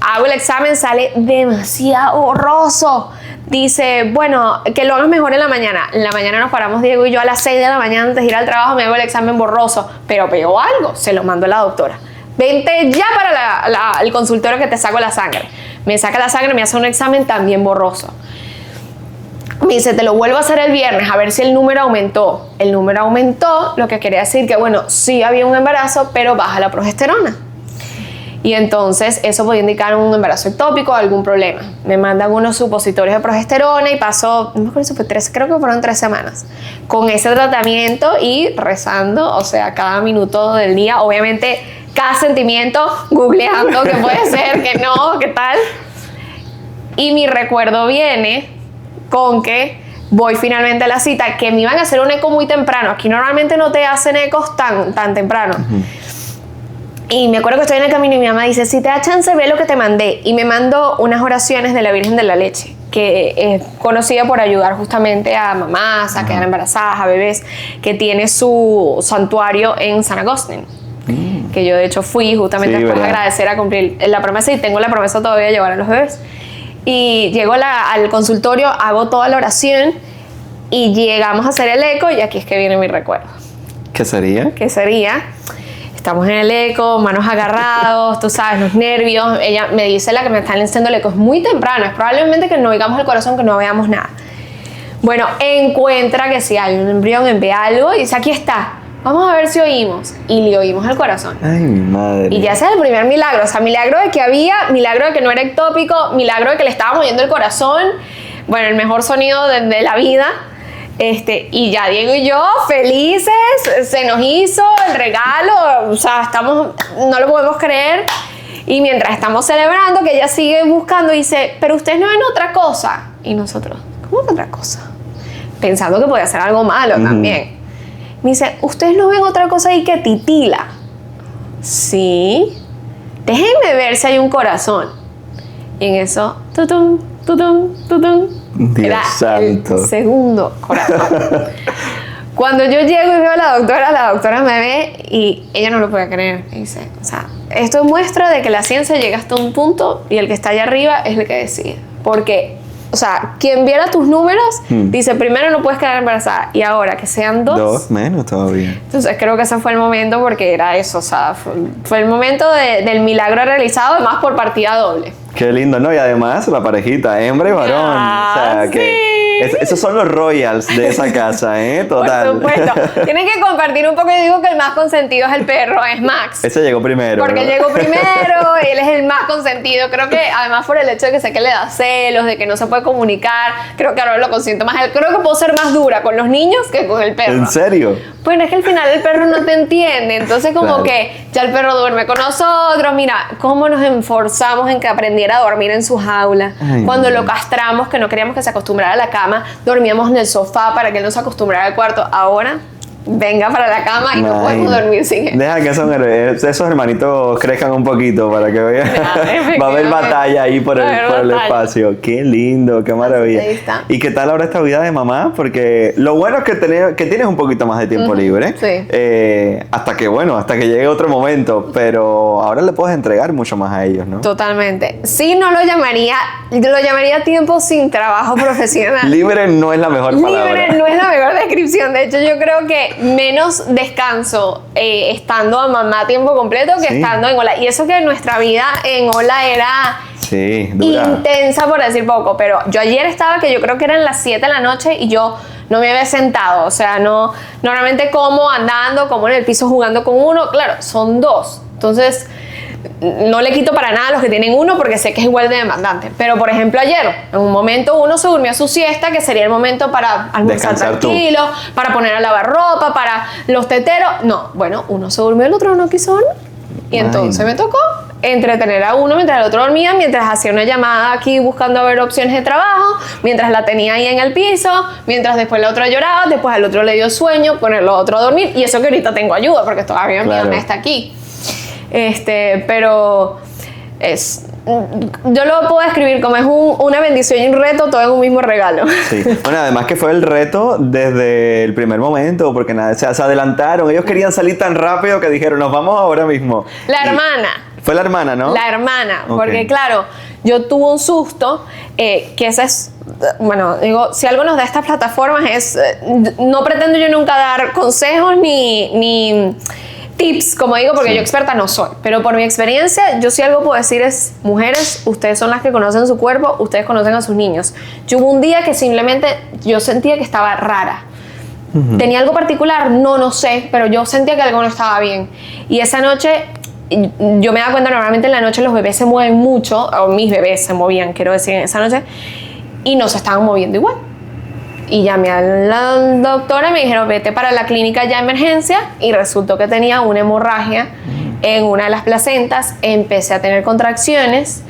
Hago el examen, sale demasiado borroso. Dice, bueno, que lo hagas mejor en la mañana. En la mañana nos paramos Diego y yo a las 6 de la mañana antes de ir al trabajo, me hago el examen borroso. Pero veo algo, se lo mando a la doctora. Vente ya para el consultorio que te saco la sangre. Me saca la sangre, me hace un examen también borroso. Me dice, te lo vuelvo a hacer el viernes a ver si el número aumentó. El número aumentó, lo que quería decir que, bueno, sí había un embarazo, pero baja la progesterona. Y entonces eso podía indicar un embarazo ectópico o algún problema. Me mandan unos supositorios de progesterona y pasó, no me acuerdo si fue creo que fueron 3 semanas, con ese tratamiento y rezando, o sea, cada minuto del día, obviamente cada sentimiento, googleando que puede ser, que no, qué tal. Y mi recuerdo viene con que voy finalmente a la cita, que me iban a hacer un eco muy temprano. Aquí normalmente no te hacen ecos tan temprano. Y me acuerdo que estoy en el camino y mi mamá dice, si te da chance, ve lo que te mandé. Y me mandó unas oraciones de la Virgen de la Leche, que es conocida por ayudar justamente a mamás, a quedar embarazadas, a bebés, que tiene su santuario en San Agustín. Que yo de hecho fui justamente después de agradecer a cumplir la promesa y tengo la promesa todavía de llevar a los bebés. Y llego al consultorio, hago toda la oración y llegamos a hacer el eco y aquí es que viene mi recuerdo. ¿Qué sería? ¿Qué sería? Estamos en el eco, manos agarrados, tú sabes, los nervios. Ella me dice, la que me está haciendo el eco, es muy temprano, es probablemente que no oigamos el corazón, que no veamos nada. Bueno, encuentra que si hay un embrión, ve algo y dice, aquí está. Vamos a ver si oímos. Y le oímos al corazón. Ay, mi madre. Y ya ese es el primer milagro. O sea, milagro de que había, milagro de que no era ectópico, milagro de que le estábamos oyendo el corazón. Bueno, el mejor sonido de la vida. Y ya Diego y yo felices, se nos hizo el regalo. O sea, no lo podemos creer. Y mientras estamos celebrando, que ella sigue buscando, dice, pero ustedes no ven otra cosa. Y nosotros, ¿cómo que otra cosa? Pensando que podía ser algo malo también. Me dice, ¿ustedes no ven otra cosa ahí que titila? Sí. Déjenme ver si hay un corazón. Y en eso, tutum, tutum, tutum. Dios era santo. El segundo corazón. Cuando yo llego y veo a la doctora me ve y ella no lo puede creer. Me dice, o sea, esto muestra de que la ciencia llega hasta un punto y el que está allá arriba es el que decide. Porque, o sea, quien viera tus números dice, primero no puedes quedar embarazada y ahora que sean 2. 2 menos todavía. Entonces creo que ese fue el momento porque era eso, o sea, fue el momento del milagro realizado, además por partida doble. Qué lindo, ¿no? Y además la parejita, hembra y varón. O sea, que Esos son los royals de esa casa, Total. Por supuesto. Tienen que compartir un poco. Yo digo que el más consentido es el perro, es Max. Ese llegó primero. Porque ¿no? llegó primero, él es el más consentido. Creo que además por el hecho de que sé que le da celos, de que no se puede comunicar, creo que ahora lo consiento más. Creo que puedo ser más dura con los niños que con el perro. ¿En serio? Bueno, es que al final el perro no te entiende, entonces como Claro. que ya el perro duerme con nosotros, mira, cómo nos esforzamos en que aprendiera a dormir en su jaula. Ay, Cuando no. lo castramos, que no queríamos que se acostumbrara a la cama, dormíamos en el sofá para que él no se acostumbrara al cuarto. Ahora, venga para la cama y no Ay, podemos dormir sin él. Deja que esos hermanitos crezcan un poquito para que vean. Va a haber batalla ahí por Va a el haber batalla. espacio. Qué lindo, qué maravilla. ahí está. ¿Y qué tal ahora esta vida de mamá? Porque lo bueno es que, que tienes un poquito más de tiempo libre. Sí. Hasta que llegue otro momento. Pero ahora le puedes entregar mucho más a ellos, ¿no? Totalmente. Sí, no lo llamaría tiempo sin trabajo profesional. Libre no es la mejor palabra. Libre no es la mejor descripción. De hecho, yo creo que menos descanso estando a mamá a tiempo completo que Sí. estando en Ola. Y eso que nuestra vida en Ola era Sí, dura. intensa, por decir poco. Pero yo ayer estaba, que yo creo que eran las 7 de la noche y yo no me había sentado. O sea, no, normalmente como andando, como en el piso jugando con uno. Claro, son dos. Entonces, no le quito para nada a los que tienen uno porque sé que es igual de demandante. Pero, por ejemplo, ayer, en un momento uno se durmió a su siesta, que sería el momento para almorzar Descansar tú. tranquilo, para poner a lavar ropa, para los teteros. No, bueno, uno se durmió, el otro no quiso dormir. Y Ay. entonces me tocó entretener a uno mientras el otro dormía, mientras hacía una llamada aquí buscando a ver opciones de trabajo, mientras la tenía ahí en el piso, mientras después la otra lloraba, después al otro le dio sueño, ponerlo a otro a dormir. Y eso que ahorita tengo ayuda porque todavía mi Claro. mamá está aquí. Pero yo lo puedo describir como es una bendición y un reto todo en un mismo regalo. Sí. Bueno, además que fue el reto desde el primer momento, porque nada, se adelantaron. Ellos querían salir tan rápido que dijeron, nos vamos ahora mismo. La Y hermana. Fue la hermana, ¿no? La hermana, Ok. porque claro, yo tuve un susto, que ese es, bueno, digo, si algo nos da estas plataformas es, no pretendo yo nunca dar consejos ni tips, como digo, porque Sí. yo experta no soy, pero por mi experiencia, yo sí algo puedo decir es, mujeres, ustedes son las que conocen su cuerpo, ustedes conocen a sus niños. Yo hubo un día que simplemente yo sentía que estaba rara. ¿Tenía algo particular? No sé, pero yo sentía que algo no estaba bien. Y esa noche, yo me daba cuenta, normalmente en la noche los bebés se mueven mucho, o mis bebés se movían, quiero decir, en esa noche, y no se estaban moviendo igual. Y llamé a la doctora y me dijeron, vete para la clínica ya emergencia, y resultó que tenía una hemorragia en una de las placentas. Empecé a tener contracciones,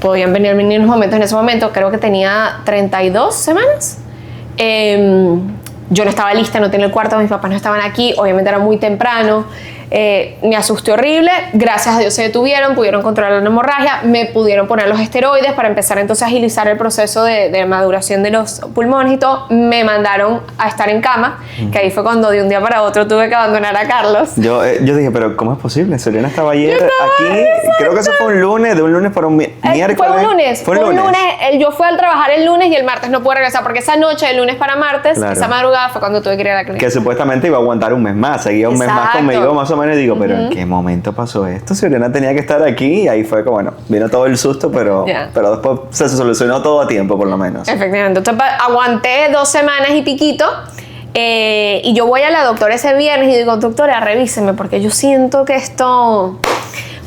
podían venir unos momentos en ese momento, creo que tenía 32 semanas. Yo no estaba lista, no tenía el cuarto, mis papás no estaban aquí, obviamente era muy temprano. Me asusté horrible, gracias a Dios se detuvieron, pudieron controlar la hemorragia, me pudieron poner los esteroides para empezar entonces a agilizar el proceso de maduración de los pulmones y todo. Me mandaron a estar en cama, que ahí fue cuando de un día para otro tuve que abandonar a Carlos. Yo dije, pero ¿cómo es posible? Soriana estaba ayer aquí, creo que eso fue un lunes, de un lunes para un miércoles. Fue un lunes. Fue un lunes. Yo fui a trabajar el lunes y el martes no pude regresar porque esa noche, el lunes para martes, Claro. esa madrugada fue cuando tuve que ir a la clínica. Que supuestamente iba a aguantar un mes más, seguía un mes más Exacto. conmigo más o menos, y digo, pero ¿en qué momento pasó esto? Soriana tenía que estar aquí, y ahí fue que, bueno, vino todo el susto, pero, Ya. pero después se solucionó todo a tiempo, por lo menos. Efectivamente. Entonces aguanté 2 semanas y piquito. Y yo voy a la doctora ese viernes y digo, doctora, revíseme porque yo siento que esto...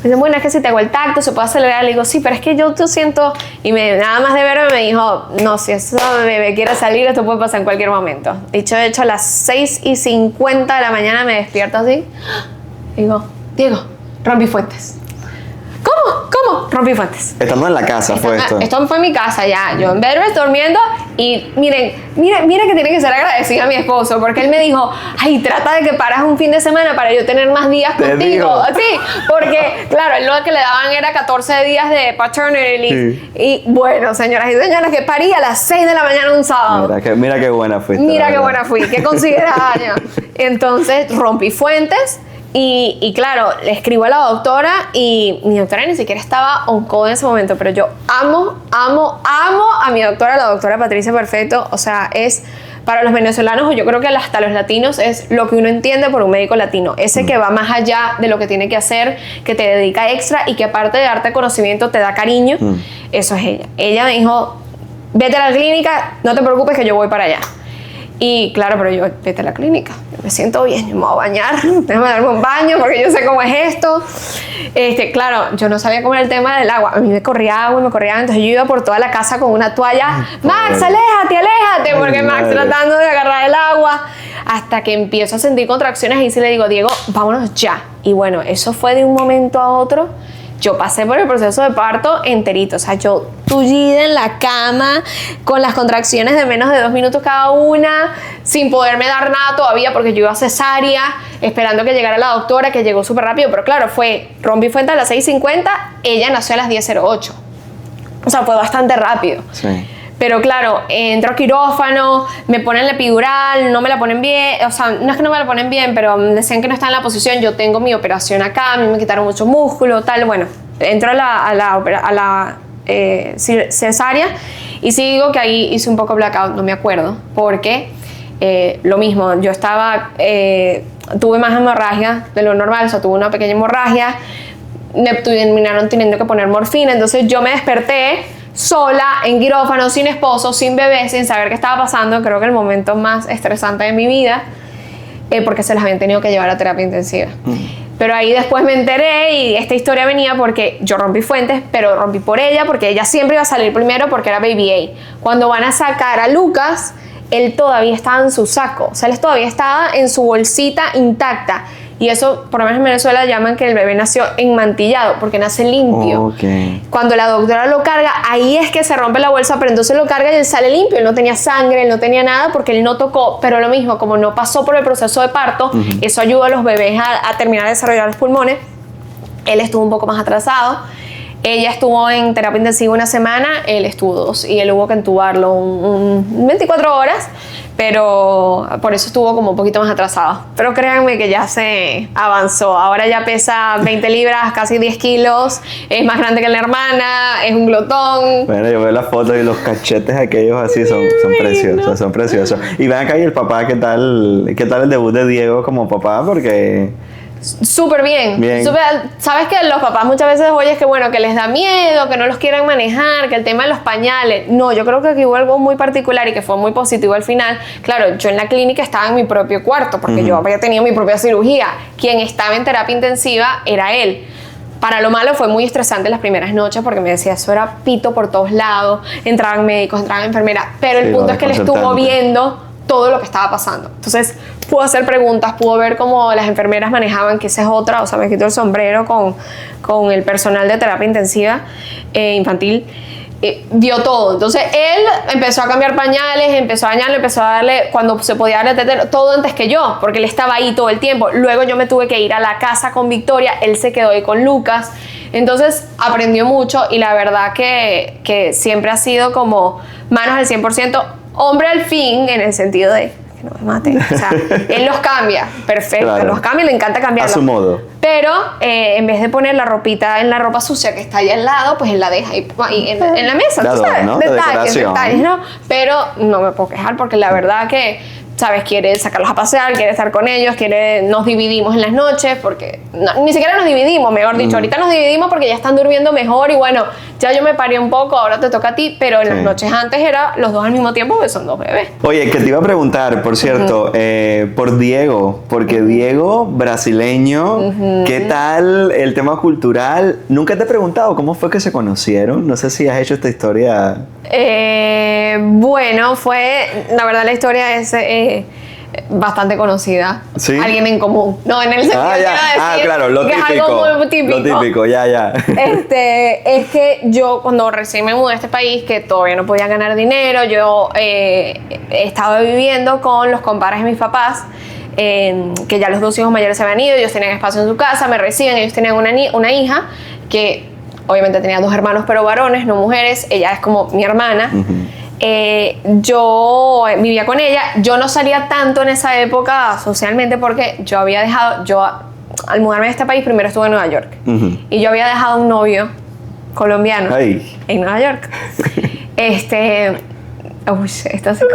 Me dice, bueno, es que si te hago el tacto se puede acelerar. Le digo, sí, pero es que yo siento... Y nada más de verme me dijo, no, si ese bebé quiere salir, esto puede pasar en cualquier momento. Dicho de hecho, a las 6:50 de la mañana me despierto así. Digo, Diego, rompí fuentes. ¿Cómo? Rompí fuentes. Estando en la casa fue esto. Esto fue en mi casa ya. Yo en bed rest durmiendo y miren que tiene que ser agradecida a mi esposo porque él me dijo, ay, trata de que paras un fin de semana para yo tener más días Te contigo. digo. Sí, porque claro, él lo que le daban era 14 días de paternity leave. Sí. Y bueno, señoras y señores, que parí a las 6 de la mañana un sábado. Mira qué buena fuiste. Mira la qué verdad. buena fui, qué considerada ya. Entonces rompí fuentes y claro, le escribo a la doctora y mi doctora ni siquiera estaba on call en ese momento, pero yo amo a mi doctora, la doctora Patricia Perfecto. O sea, es para los venezolanos, o yo creo que hasta los latinos, es lo que uno entiende por un médico latino. Ese que va más allá de lo que tiene que hacer, que te dedica extra y que aparte de darte conocimiento te da cariño. Eso es ella. Ella me dijo, vete a la clínica, no te preocupes que yo voy para allá. Y claro, pero yo, vete a la clínica, yo me siento bien, yo me voy a bañar, déjame darme un baño porque yo sé cómo es esto. Claro, yo no sabía cómo era el tema del agua, a mí me corría agua, entonces yo iba por toda la casa con una toalla, Max, aléjate, porque Max tratando de agarrar el agua, hasta que empiezo a sentir contracciones y sí le digo, Diego, vámonos ya. Y bueno, eso fue de un momento a otro. Yo pasé por el proceso de parto enterito, o sea, yo tullida en la cama, con las contracciones de menos de 2 minutos cada una, sin poderme dar nada todavía porque yo iba a cesárea, esperando que llegara la doctora, que llegó súper rápido, pero claro, rompí fuente a las 6:50, ella nació a las 10:08, o sea, fue bastante rápido. Sí. Pero claro, entro a quirófano, me ponen la epidural, no me la ponen bien, o sea, no es que no me la ponen bien, pero me decían que no está en la posición, yo tengo mi operación acá, a mí me quitaron mucho músculo, tal, bueno, entro a la cesárea y sí digo que ahí hice un poco blackout, no me acuerdo, porque lo mismo, yo tuve más hemorragia de lo normal, o sea, tuve una pequeña hemorragia, me terminaron teniendo que poner morfina, entonces yo me desperté sola, en quirófano, sin esposo, sin bebé, sin saber qué estaba pasando. Creo que el momento más estresante de mi vida, porque se las habían tenido que llevar a terapia intensiva. Pero ahí después me enteré y esta historia venía porque yo rompí fuentes, pero rompí por ella, porque ella siempre iba a salir primero porque era Baby A. Cuando van a sacar a Lucas, él todavía estaba en su saco, o sea, él todavía estaba en su bolsita intacta. Y eso, por lo menos en Venezuela, llaman que el bebé nació enmantillado, porque nace limpio. Okay. Cuando la doctora lo carga, ahí es que se rompe la bolsa, pero entonces lo carga y él sale limpio. Él no tenía sangre, él no tenía nada, porque él no tocó. Pero lo mismo, como no pasó por el proceso de parto, eso ayuda a los bebés a terminar de desarrollar los pulmones. Él estuvo un poco más atrasado. Ella estuvo en terapia intensiva 1 semana, él estuvo 2 y él hubo que entubarlo 24 horas, pero por eso estuvo como un poquito más atrasado. Pero créanme que ya se avanzó, ahora ya pesa 20 libras, casi 10 kilos, es más grande que la hermana, es un glotón. Bueno, yo veo las fotos y los cachetes aquellos así son preciosos, son preciosos. Y ven acá, y el papá, ¿qué tal el debut de Diego como papá? Porque... Súper bien. Bien. Sabes que los papás muchas veces oyes que bueno, que les da miedo, que no los quieren manejar, que el tema de los pañales. No, yo creo que aquí hubo algo muy particular y que fue muy positivo al final. Claro, yo en la clínica estaba en mi propio cuarto porque yo había tenido mi propia cirugía. Quien estaba en terapia intensiva era él. Para lo malo fue muy estresante las primeras noches porque me decía, eso era pito por todos lados, entraban médicos, entraban enfermeras, pero el punto es que él estuvo viendo todo lo que estaba pasando. Entonces pudo hacer preguntas, pudo ver cómo las enfermeras manejaban, que esa es otra, o sea, me quito el sombrero con el personal de terapia intensiva infantil. Vio todo. Entonces él empezó a cambiar pañales, empezó a bañarlo, empezó a darle, cuando se podía darle tetero, todo antes que yo, porque él estaba ahí todo el tiempo. Luego yo me tuve que ir a la casa con Victoria, él se quedó ahí con Lucas. Entonces aprendió mucho y la verdad que siempre ha sido como manos al 100%, hombre al fin, en el sentido de que no me mate. O sea, él los cambia, perfecto, Claro. Los cambia y le encanta cambiarlos. A su modo. Pero en vez de poner la ropita en la ropa sucia que está ahí al lado, pues él la deja ahí en la mesa, De tú sabes, adorno, de decoración. detalles, ¿no? Pero no me puedo quejar porque la verdad que, ¿sabes? Quiere sacarlos a pasear, quiere estar con ellos, nos dividimos en las noches porque, ni siquiera nos dividimos, mejor dicho, ahorita nos dividimos porque ya están durmiendo mejor y bueno, ya yo me paré un poco, ahora te toca a ti, pero en las noches antes era los dos al mismo tiempo porque son 2 bebés. Oye, que te iba a preguntar, por cierto, por Diego, porque Diego, brasileño, ¿qué tal el tema cultural? Nunca te he preguntado cómo fue que se conocieron, no sé si has hecho esta historia. Bueno, la verdad la historia es bastante conocida. ¿Sí? Alguien en común. No, en el sentido Ah, que ya. iba a decir Claro, lo que típico. es algo muy típico. Lo típico, ya. Es que yo cuando recién me mudé a este país, que todavía no podía ganar dinero, yo estaba viviendo con los compadres de mis papás, que ya los 2 hijos mayores se habían ido, ellos tenían espacio en su casa, me reciben, ellos tenían una hija que obviamente tenía 2 hermanos pero varones, no mujeres, ella es como mi hermana. Yo vivía con ella, yo no salía tanto en esa época socialmente porque al mudarme a este país primero estuve en Nueva York y yo había dejado un novio colombiano en Nueva York. Esto se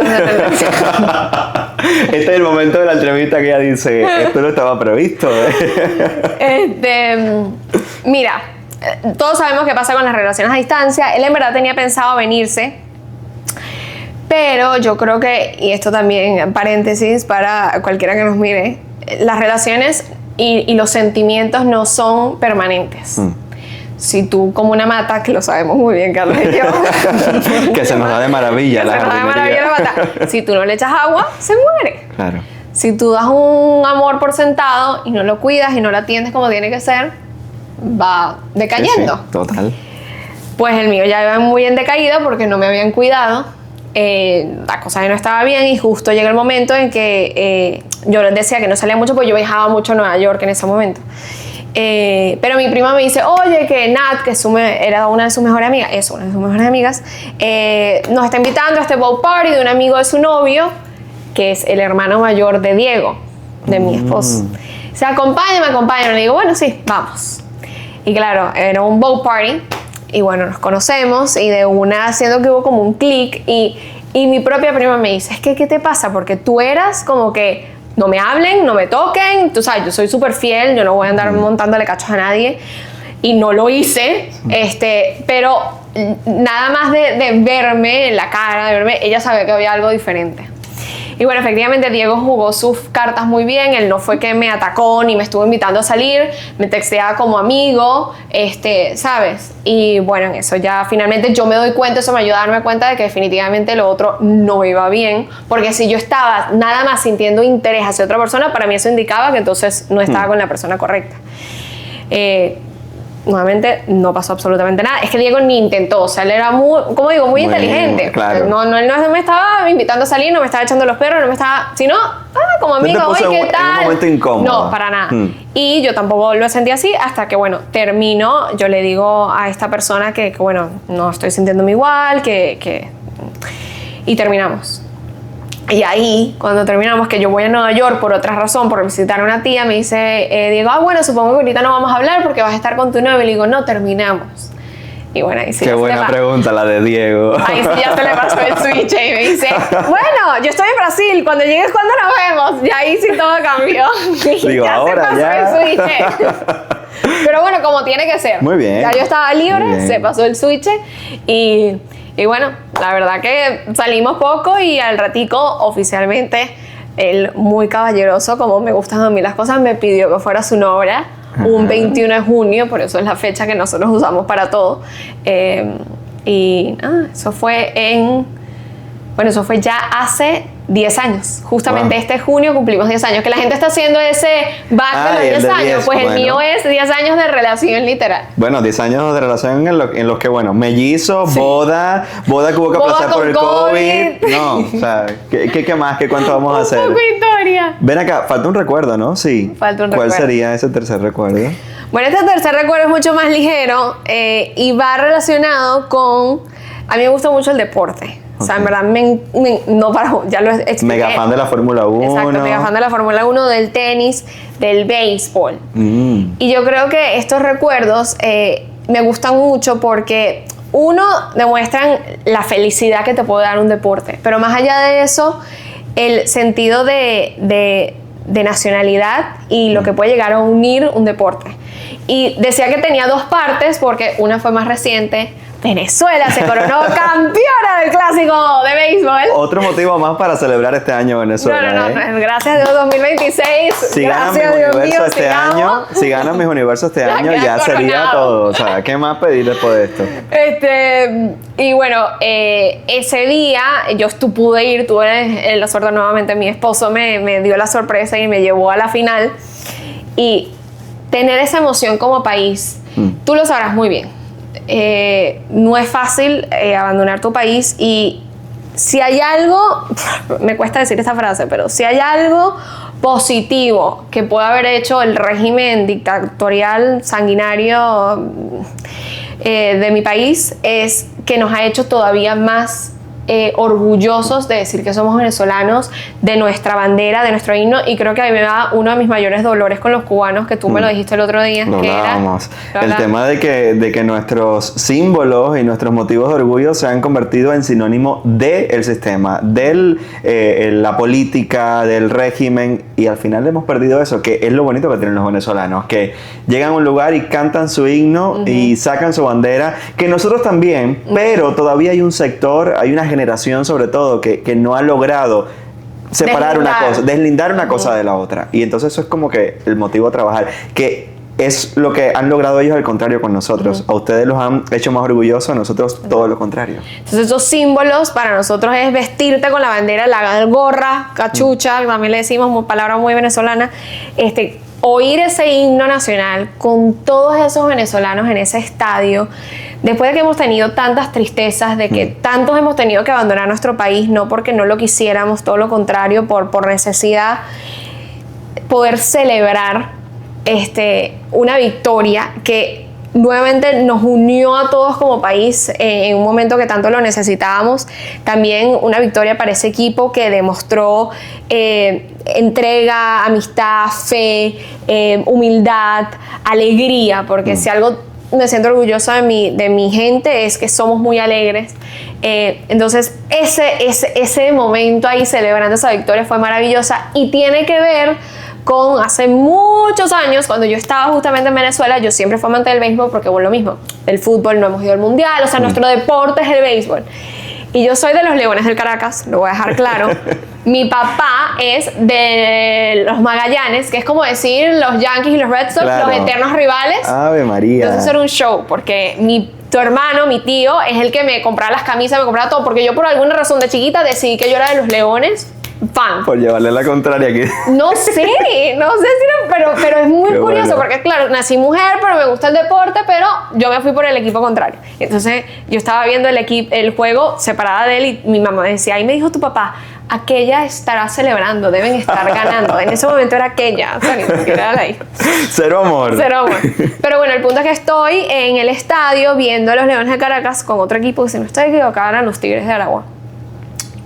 Este es el momento de la entrevista que ella dice, esto no estaba previsto. Mira, todos sabemos qué pasa con las relaciones a distancia. Él en verdad tenía pensado venirse Pero yo creo que, y esto también en paréntesis para cualquiera que nos mire, las relaciones y los sentimientos no son permanentes. Si tú, como una mata, que lo sabemos muy bien, Carlos y yo, que se nos da de maravilla que la se nos da de jardinería. maravilla la mata. Si tú no le echas agua, se muere. Claro. Si tú das un amor por sentado y no lo cuidas y no lo atiendes como tiene que ser, va decayendo. Sí, total. Pues el mío ya iba muy en decaído porque no me habían cuidado. La cosa ya no estaba bien y justo llega el momento en que yo les decía que no salía mucho porque yo viajaba mucho a Nueva York en ese momento. Pero mi prima me dice, oye, que Nat, que era una de sus mejores amigas, nos está invitando a este boat party de un amigo de su novio, que es el hermano mayor de Diego, de mi esposo. O sea, acompáñame. Le digo, bueno, sí, vamos. Y claro, era un boat party. Y bueno, nos conocemos y de una siento que hubo como un clic y mi propia prima me dice, es que ¿qué te pasa? Porque tú eras como que no me hablen, no me toquen, tú sabes, yo soy súper fiel, yo no voy a andar montándole cachos a nadie y no lo hice, pero nada más de verme en la cara, ella sabía que había algo diferente. Y bueno, efectivamente Diego jugó sus cartas muy bien, él no fue que me atacó ni me estuvo invitando a salir, me texteaba como amigo, ¿sabes? Y bueno, en eso ya finalmente yo me doy cuenta, eso me ayuda a darme cuenta de que definitivamente lo otro no iba bien, porque si yo estaba nada más sintiendo interés hacia otra persona, para mí eso indicaba que entonces no estaba con la persona correcta. Nuevamente no pasó absolutamente nada. Es que Diego ni intentó, o sea, él era muy, como digo, muy inteligente. Claro. Él no me estaba invitando a salir, no me estaba echando los perros, no me estaba, sino, como amigo, oye, ¿qué tal? En un momento incómodo. No, para nada. Y yo tampoco lo sentí así hasta que, bueno, termino, yo le digo a esta persona que bueno, no estoy sintiéndome igual, y terminamos. Y ahí, cuando terminamos, que yo voy a Nueva York por otra razón, por visitar a una tía, me dice Diego, bueno, supongo que ahorita no vamos a hablar porque vas a estar con tu novio. Y le digo, no, terminamos. Y bueno, ahí sí. Qué buena pregunta la de Diego. Ahí sí ya se le pasó el switch y me dice, bueno, yo estoy en Brasil, cuando llegues, cuando nos vemos. Y ahí sí todo cambió. Digo, ya ahora se pasó ya. el switch. Pero bueno, como tiene que ser. Muy bien. Ya yo estaba Muy libre, bien. se pasó el switch y bueno, la verdad que salimos poco y al ratico oficialmente él, muy caballeroso, como me gustan a mí las cosas, me pidió que fuera su novia un 21 de junio, por eso es la fecha que nosotros usamos para todo. Eso fue eso fue ya hace 10 años. Justamente Wow. este junio cumplimos 10 años. Que la gente está haciendo ese back de los el 10 de años. 10, Pues el bueno. mío es 10 años de relación literal. Bueno, 10 años de relación en los que, bueno, mellizo, boda que hubo que Boda aplazar por con el COVID. COVID. No, o sea, ¿qué más? ¿Qué cuánto vamos a hacer? Un poco historia. Ven acá, falta un recuerdo, ¿no? Sí. Falta un ¿Cuál recuerdo. sería ese tercer recuerdo? Bueno, este tercer recuerdo es mucho más ligero y va relacionado con... A mí me gusta mucho el deporte. O sea, en verdad, ya lo expliqué. Mega fan de la Fórmula 1. Exacto, mega fan de la Fórmula 1, del tenis, del béisbol. Y yo creo que estos recuerdos me gustan mucho porque, uno, demuestran la felicidad que te puede dar un deporte. Pero más allá de eso, el sentido de nacionalidad y lo que puede llegar a unir un deporte. Y decía que tenía dos partes porque una fue más reciente. Venezuela se coronó campeona del clásico de béisbol. Otro motivo más para celebrar este año Venezuela. No, gracias a Dios 2026. Si ganan gracias mis Dios mío, universo este sigamos. año, si ganan mis universo este Ya año, quedan ya sería coronados. todo. O sea, ¿qué más pedir después de esto? Y bueno, ese día yo pude ir, tuve la suerte nuevamente, mi esposo me dio la sorpresa y me llevó a la final. Y tener esa emoción como país, tú lo sabrás muy bien. No es fácil abandonar tu país y si hay algo, me cuesta decir esta frase, pero si hay algo positivo que pueda haber hecho el régimen dictatorial sanguinario de mi país es que nos ha hecho todavía más orgullosos de decir que somos venezolanos, de nuestra bandera, de nuestro himno, y creo que a mí me da uno de mis mayores dolores con los cubanos, que tú me lo dijiste el otro día. Lo que era, hablábamos. El tema de que nuestros símbolos y nuestros motivos de orgullo se han convertido en sinónimo del sistema, de la política, del régimen, y al final hemos perdido eso, que es lo bonito que tienen los venezolanos, que llegan a un lugar y cantan su himno y sacan su bandera, que nosotros también, pero todavía hay un sector, hay una generación sobre todo que no ha logrado separar una cosa, deslindar una cosa de la otra. Y entonces eso es como que el motivo a trabajar, que es lo que han logrado ellos al contrario con nosotros. A ustedes los han hecho más orgullosos, a nosotros todo lo contrario. Entonces esos símbolos para nosotros es vestirte con la bandera, la gorra, cachucha, también le decimos palabra muy venezolana, oír ese himno nacional con todos esos venezolanos en ese estadio, después de que hemos tenido tantas tristezas, de que tantos hemos tenido que abandonar nuestro país, no porque no lo quisiéramos, todo lo contrario, por necesidad, poder celebrar una victoria que nuevamente nos unió a todos como país en un momento que tanto lo necesitábamos. También una victoria para ese equipo que demostró entrega, amistad, fe, humildad, alegría, porque si algo me siento orgullosa de mi gente es que somos muy alegres. Entonces ese momento ahí celebrando esa victoria fue maravillosa y tiene que ver con hace muchos años, cuando yo estaba justamente en Venezuela. Yo siempre fui amante del béisbol porque, bueno, lo mismo, el fútbol, no hemos ido al mundial, o sea, nuestro deporte es el béisbol. Y yo soy de los Leones del Caracas, lo voy a dejar claro. Mi papá es de los Magallanes, que es como decir los Yankees y los Red Sox, Claro. los eternos rivales. Ave María. Entonces era un show, porque tu hermano, mi tío, es el que me compraba las camisas, me compraba todo, porque yo por alguna razón de chiquita decidí que yo era de los Leones. Fan. Por llevarle la contraria aquí. No sé si pero es muy Qué curioso, bueno. porque claro, nací mujer, pero me gusta el deporte, pero yo me fui por el equipo contrario. Entonces yo estaba viendo el juego separada de él y mi mamá decía, ahí me dijo tu papá, aquella estará celebrando, deben estar ganando. En ese momento era aquella, o sea, ni siquiera era ahí. Cero amor. Cero amor. Pero bueno, el punto es que estoy en el estadio viendo a los Leones de Caracas con otro equipo que, si no estoy equivocada, eran los Tigres de Aragua.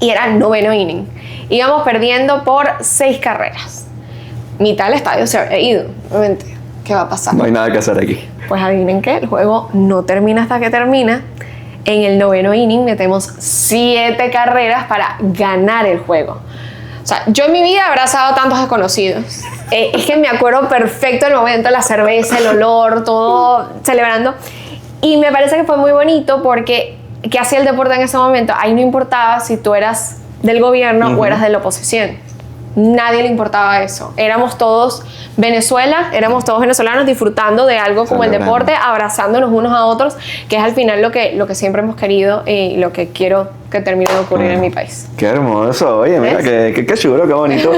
Y era el 9º inning. Íbamos perdiendo por 6 carreras. Mitad del estadio se había ido. Obviamente, ¿qué va a pasar? No hay nada que hacer aquí. Pues adivinen qué, el juego no termina hasta que termina. En el 9º inning metemos 7 carreras para ganar el juego. O sea, yo en mi vida he abrazado a tantos desconocidos. Es que me acuerdo perfecto del momento, la cerveza, el olor, todo celebrando. Y me parece que fue muy bonito porque ¿qué hacía el deporte en ese momento? Ahí no importaba si tú eras del gobierno o eras de la oposición. Nadie le importaba eso. Éramos todos Venezuela, éramos todos venezolanos disfrutando de algo como el Celebrando. deporte, abrazándonos unos a otros, que es al final lo que siempre hemos querido y lo que quiero que termine de ocurrir en mi país. Qué hermoso, oye, mira, ¿Ves? qué chulo, qué bonito.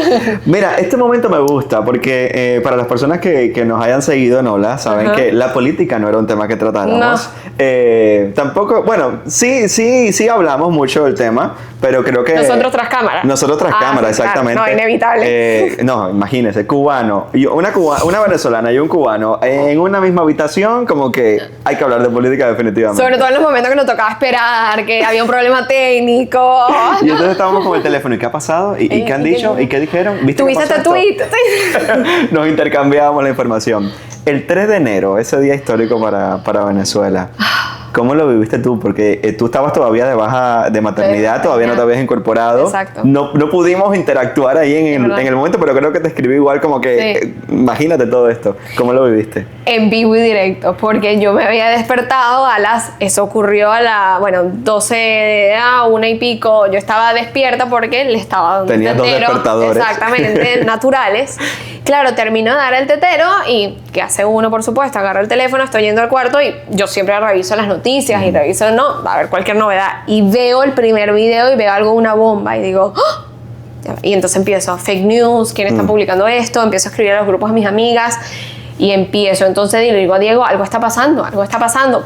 Mira, este momento me gusta porque para las personas que nos hayan seguido en Hola, saben Ajá. que la política no era un tema que tratáramos. No. Tampoco, bueno, sí hablamos mucho del tema, pero creo que... Nosotros tras cámara. Nosotros tras cámara, sí, claro. exactamente. No, inevitable. No, imagínense, cubano, una venezolana y un cubano en una misma habitación, como que hay que hablar de política definitivamente. Sobre todo en los momentos que nos tocaba esperar, que había un problema técnico. Y entonces estábamos con el teléfono, ¿y qué ha pasado? ¿Y qué han dicho? ¿Y qué dijeron? ¿Viste ¿Tuviste qué pasó este esto? tweet? Nos intercambiábamos la información. El 3 de enero, ese día histórico para Venezuela, ¿cómo lo viviste tú? Porque tú estabas todavía de baja de maternidad, Sí, todavía no te habías incorporado. Exacto. No pudimos interactuar ahí en verdad. el momento, pero creo que te escribí igual como que, Sí. imagínate todo esto. ¿Cómo lo viviste? En vivo y directo, porque yo me había despertado eso ocurrió a 12 a 1 y pico, yo estaba despierta porque le estaba dando Tenías un dos tetero, despertadores. exactamente, naturales. Claro, termino de dar el tetero y ¿qué hace uno? Por supuesto, agarro el teléfono, estoy yendo al cuarto y yo siempre reviso las noticias y reviso, a ver cualquier novedad, y veo el primer video y veo algo, una bomba, y digo, ¡ah! Y entonces empiezo, fake news, ¿quién está publicando esto? Empiezo a escribir a los grupos de mis amigas y empiezo, entonces digo a Diego, algo está pasando,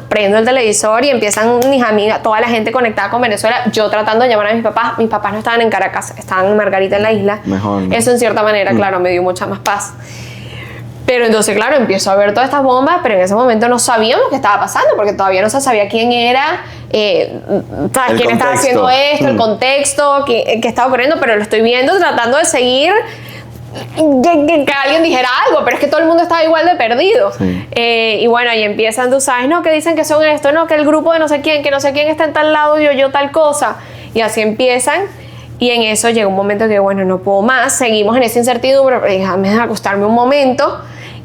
prendo el televisor y empiezan mis amigas, toda la gente conectada con Venezuela, yo tratando de llamar a mis papás no estaban en Caracas, estaban en Margarita, en la isla. Mejor, ¿no? Eso en cierta manera, claro, me dio mucha más paz. Pero entonces, claro, empiezo a ver todas estas bombas, pero en ese momento no sabíamos qué estaba pasando, porque todavía no se sabía quién era, quién estaba haciendo esto, el contexto, qué estaba ocurriendo, pero lo estoy viendo, tratando de seguir que alguien dijera algo, pero es que todo el mundo estaba igual de perdido. Sí. Y bueno, ahí empiezan, tú sabes, no, que dicen que son esto, no, que el grupo de no sé quién, que no sé quién está en tal lado, yo tal cosa. Y así empiezan. Y en eso llega un momento que, bueno, no puedo más, seguimos en esa incertidumbre, pero déjame acostarme un momento.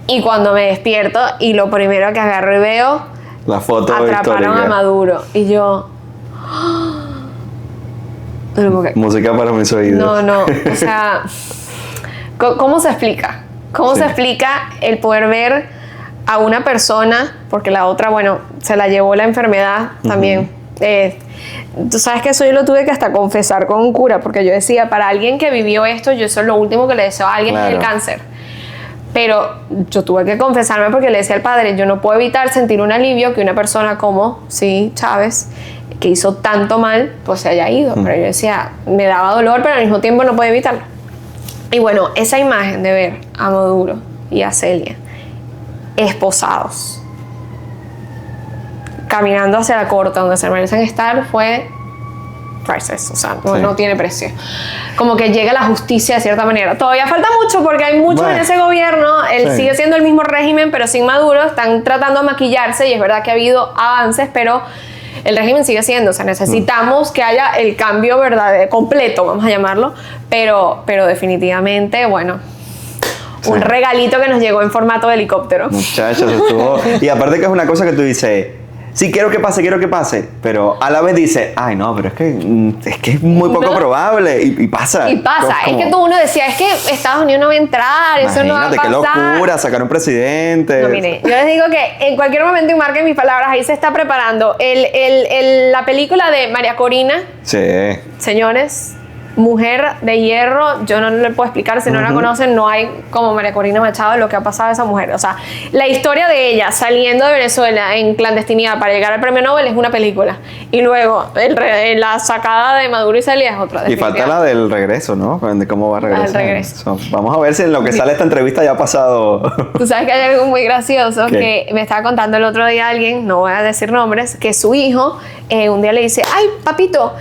Y cuando me despierto, y lo primero que agarro y veo, La foto atraparon histórica. a Maduro. Y yo, No lo puedo creer. Música para mis oídos. No, o sea, ¿cómo se explica? ¿Cómo se explica el poder ver a una persona, porque la otra, bueno, se la llevó la enfermedad también? Tú sabes que eso yo lo tuve que hasta confesar con un cura, porque yo decía, para alguien que vivió esto, yo eso es lo último que le deseo a alguien, es el cáncer. Pero yo tuve que confesarme porque le decía al padre, yo no puedo evitar sentir un alivio que una persona como, sí, Chávez, que hizo tanto mal, pues se haya ido. Pero yo decía, me daba dolor, pero al mismo tiempo no puedo evitarlo. Y bueno, esa imagen de ver a Maduro y a Celia esposados, caminando hacia la corte donde se merecen estar, fue priceless, o sea, no tiene precio. Como que llega la justicia de cierta manera. Todavía falta mucho porque hay muchos en ese gobierno, él sigue siendo el mismo régimen, pero sin Maduro, están tratando de maquillarse y es verdad que ha habido avances, pero el régimen sigue siendo, o sea, necesitamos que haya el cambio verdadero, completo, vamos a llamarlo, pero definitivamente, bueno, un regalito que nos llegó en formato de helicóptero. Muchachos, estuvo... Y aparte que es una cosa que tú dices, sí, quiero que pase, pero a la vez dices, ay, no, pero es que es muy poco probable, y pasa. Y pasa, es que uno decía, es que Estados Unidos no va a entrar, eso no va a pasar. Imagínate, qué locura, sacar un presidente. No, mire, yo les digo que en cualquier momento, y marquen mis palabras, ahí se está preparando la película de María Corina. Sí. Señores, mujer de hierro, yo no le puedo explicar, si no la conocen, no hay como María Corina Machado lo que ha pasado a esa mujer. O sea, la historia de ella saliendo de Venezuela en clandestinidad para llegar al premio Nobel es una película. Y luego la sacada de Maduro y Celia es otra. Y falta la del regreso, ¿no? De cómo va a regresar. El regreso. Vamos a ver si en lo que sale esta entrevista ya ha pasado. Tú sabes que hay algo muy gracioso que me estaba contando el otro día alguien, no voy a decir nombres, que su hijo un día le dice, ay, papito,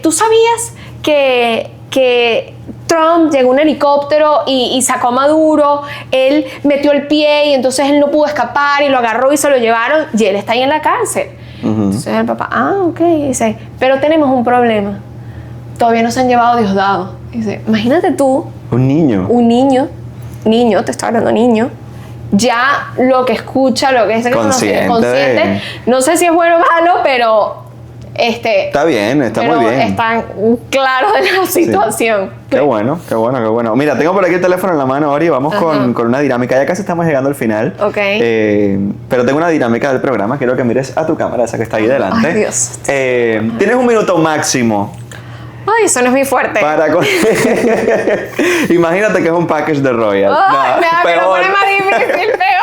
¿tú sabías que Trump llegó en un helicóptero y sacó a Maduro, él metió el pie y entonces él no pudo escapar y lo agarró y se lo llevaron y él está ahí en la cárcel? Entonces el papá, ok, dice, pero tenemos un problema, todavía no se han llevado a Diosdado. Dice, imagínate tú, un niño, te estoy hablando niño, ya lo que escucha, lo que es consciente, no sé si es bueno o malo, pero está bien, está muy bien. Están claros de la situación. Sí. Qué bueno. Mira, tengo por aquí el teléfono en la mano, Ori. Vamos con una dinámica. Ya casi estamos llegando al final. Ok. Pero tengo una dinámica del programa. Quiero que mires a tu cámara, esa que está ahí delante. Ay, Dios. Tienes un minuto máximo. Ay, eso no es muy fuerte. Imagínate que es un package de Royal. Ay, me lo pone más difícil, peor.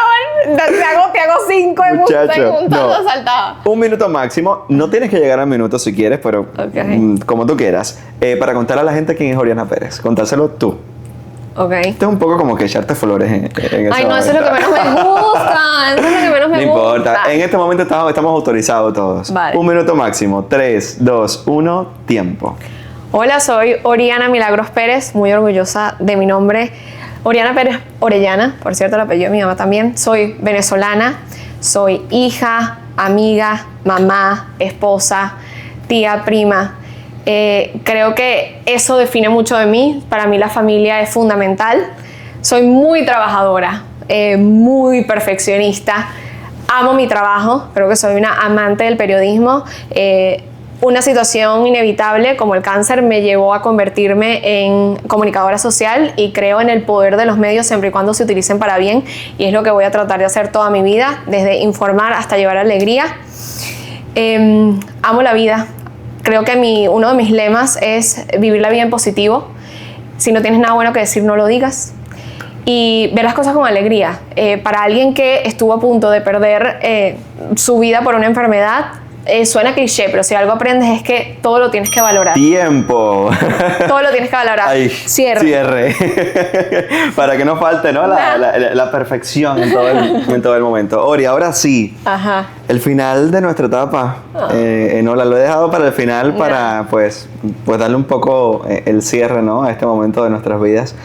Te hago 5 en un segundo saltado. Un minuto máximo. No tienes que llegar a un minuto si quieres, pero como tú quieras. Para contar a la gente quién es Oriana Pérez. Contárselo tú. Ok. Esto es un poco como que echarte flores en Ay, no, eso es lo que menos me gusta. Eso es lo que menos me gusta. No importa. En este momento estamos autorizados todos. Vale. Un minuto máximo. 3, 2, 1, tiempo. Hola, soy Oriana Milagros Pérez, muy orgullosa de mi nombre. Oriana Pérez Orellana, por cierto, el apellido de mi mamá también. Soy venezolana, soy hija, amiga, mamá, esposa, tía, prima. Creo que eso define mucho de mí. Para mí la familia es fundamental. Soy muy trabajadora, muy perfeccionista. Amo mi trabajo, creo que soy una amante del periodismo. Una situación inevitable como el cáncer me llevó a convertirme en comunicadora social y creo en el poder de los medios siempre y cuando se utilicen para bien, y es lo que voy a tratar de hacer toda mi vida, desde informar hasta llevar alegría. Amo la vida. Creo que uno de mis lemas es vivir la vida en positivo. Si no tienes nada bueno que decir, no lo digas. Y ver las cosas con alegría. Para alguien que estuvo a punto de perder su vida por una enfermedad, suena cliché, pero si algo aprendes es que todo lo tienes que valorar. ¡Tiempo! Todo lo tienes que valorar. Ay, Cierre. Para que no falte, ¿no? La perfección en todo el momento. Ori, ahora sí. Ajá. El final de nuestra etapa. No, lo he dejado para el final para, pues darle un poco el cierre, ¿no? A este momento de nuestras vidas.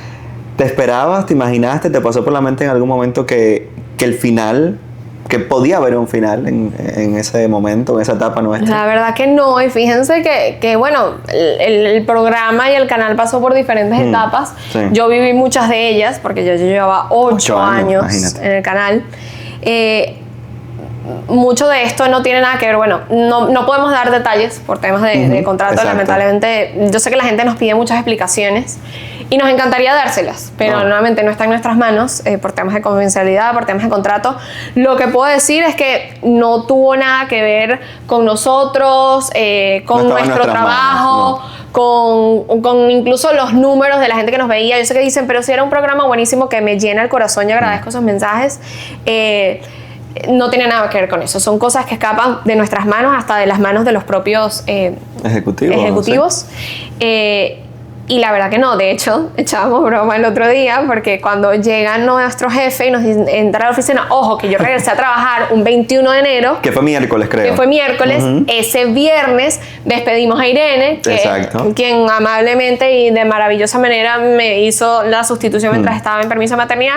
¿Te esperabas, te imaginaste, te pasó por la mente en algún momento que el final... que podía haber un final en ese momento, en esa etapa nuestra? La verdad que no, y fíjense que bueno, el programa y el canal pasó por diferentes etapas. Sí. Yo viví muchas de ellas, porque yo llevaba 8 años imagínate. en el canal. mucho de esto no tiene nada que ver, bueno, no podemos dar detalles por temas de contrato, exacto. lamentablemente. Yo sé que la gente nos pide muchas explicaciones y nos encantaría dárselas, pero nuevamente no está en nuestras manos por temas de confidencialidad, por temas de contrato. Lo que puedo decir es que no tuvo nada que ver con nosotros, con nuestro trabajo, con incluso los números de la gente que nos veía. Yo sé que dicen, pero si era un programa buenísimo que me llena el corazón y agradezco esos mensajes. No tiene nada que ver con eso. Son cosas que escapan de nuestras manos, hasta de las manos de los propios ejecutivos. Sí. Y la verdad que no. De hecho, echábamos broma el otro día porque cuando llega nuestro jefe y nos entra a la oficina, ojo, que yo regresé a trabajar un 21 de enero. Que fue miércoles, creo. Que fue miércoles. Ese viernes despedimos a Irene, quien amablemente y de maravillosa manera me hizo la sustitución mientras estaba en permiso de maternidad.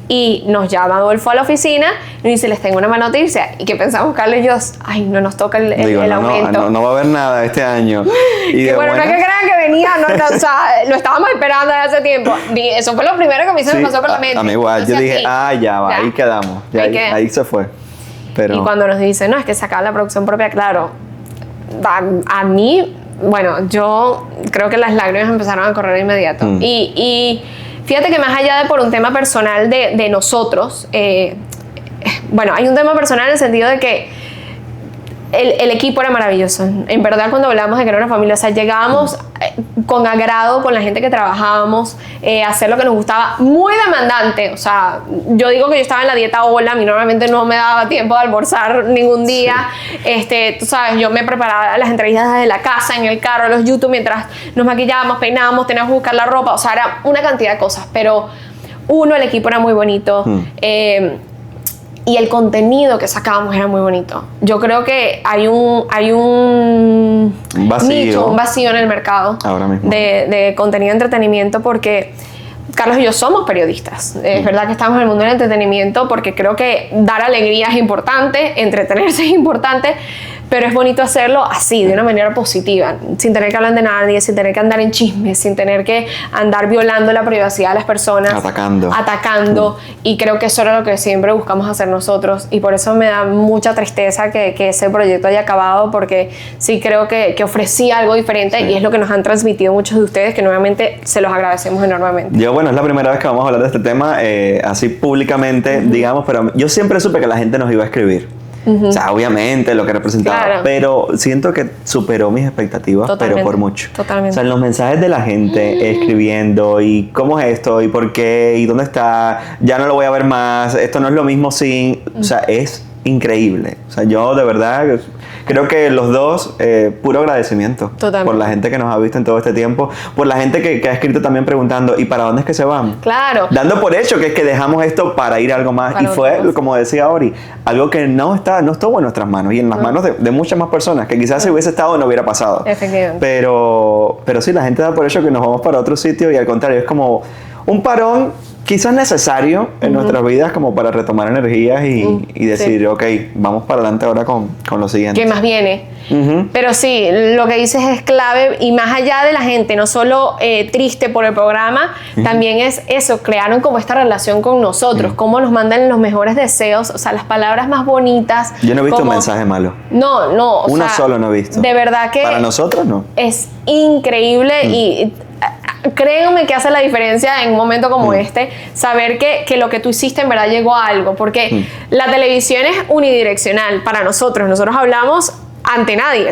Y nos llama Adolfo a la oficina y nos dice, les tengo una mala noticia. ¿Y qué pensamos, Carlos y yo? Ay, no nos toca el aumento. No va a haber nada este año. Y que bueno, no es que crean que venía, o sea, lo estábamos esperando desde hace tiempo. Eso fue lo primero que a mí se me pasó por la mente. A mí igual, yo dije, ya va, ahí quedamos. Ahí se fue. Pero... Y cuando nos dice, no, es que sacaba la producción propia, claro, a mí, bueno, yo creo que las lágrimas empezaron a correr de inmediato. Y fíjate que más allá de por un tema personal de nosotros, bueno, hay un tema personal en el sentido de que el equipo era maravilloso. En verdad, cuando hablamos de que era una familia, o sea, llegábamos con agrado con la gente que trabajábamos, a hacer lo que nos gustaba, muy demandante. O sea, yo digo que yo estaba en la dieta Ola, a mí normalmente no me daba tiempo de almorzar ningún día. Sí. Tú sabes, yo me preparaba las entrevistas desde la casa, en el carro, los YouTube, mientras nos maquillábamos, peinábamos, teníamos que buscar la ropa. O sea, era una cantidad de cosas, pero el equipo era muy bonito. Y el contenido que sacábamos era muy bonito. Yo creo que hay un nicho, un vacío en el mercado ahora mismo de contenido de entretenimiento, porque Carlos y yo somos periodistas. Es verdad que estamos en el mundo del entretenimiento porque creo que dar alegría es importante, entretenerse es importante, pero es bonito hacerlo así, de una manera positiva, sin tener que hablar de nadie, sin tener que andar en chismes, sin tener que andar violando la privacidad de las personas. Atacando. Y creo que eso era lo que siempre buscamos hacer nosotros. Y por eso me da mucha tristeza que ese proyecto haya acabado, porque sí creo que ofrecía algo diferente, y es lo que nos han transmitido muchos de ustedes, que nuevamente se los agradecemos enormemente. Bueno, es la primera vez que vamos a hablar de este tema así públicamente, digamos, pero yo siempre supe que la gente nos iba a escribir. O sea, obviamente lo que representaba, pero siento que superó mis expectativas, pero por mucho. Totalmente. O sea, los mensajes de la gente escribiendo, y cómo es esto, y por qué, y dónde está, ya no lo voy a ver más, esto no es lo mismo sin, o sea, es increíble. O sea, yo de verdad creo que los dos, puro agradecimiento. Totalmente. Por la gente que nos ha visto en todo este tiempo, por la gente que ha escrito también preguntando, ¿y para dónde es que se van? Claro. Dando por hecho que es que dejamos esto para ir a algo más. Y fue, como decía Ori, algo que no estuvo en nuestras manos, y en las manos de muchas más personas, que quizás si hubiese estado no hubiera pasado. Efectivamente. Pero sí, la gente da por hecho que nos vamos para otro sitio, y al contrario, es como un parón quizás necesario en nuestras vidas, como para retomar energías y decir, ok, vamos para adelante ahora con lo siguiente. ¿Qué más viene? Pero sí, lo que dices es clave, y más allá de la gente, no solo triste por el programa, también es eso, crearon como esta relación con nosotros, cómo nos mandan los mejores deseos, o sea, las palabras más bonitas. Yo no he visto un mensaje malo. No. Uno solo no he visto. De verdad que... Para nosotros no. Es increíble y... Créanme que hace la diferencia en un momento como este, saber que lo que tú hiciste en verdad llegó a algo, porque la televisión es unidireccional para nosotros hablamos ante nadie.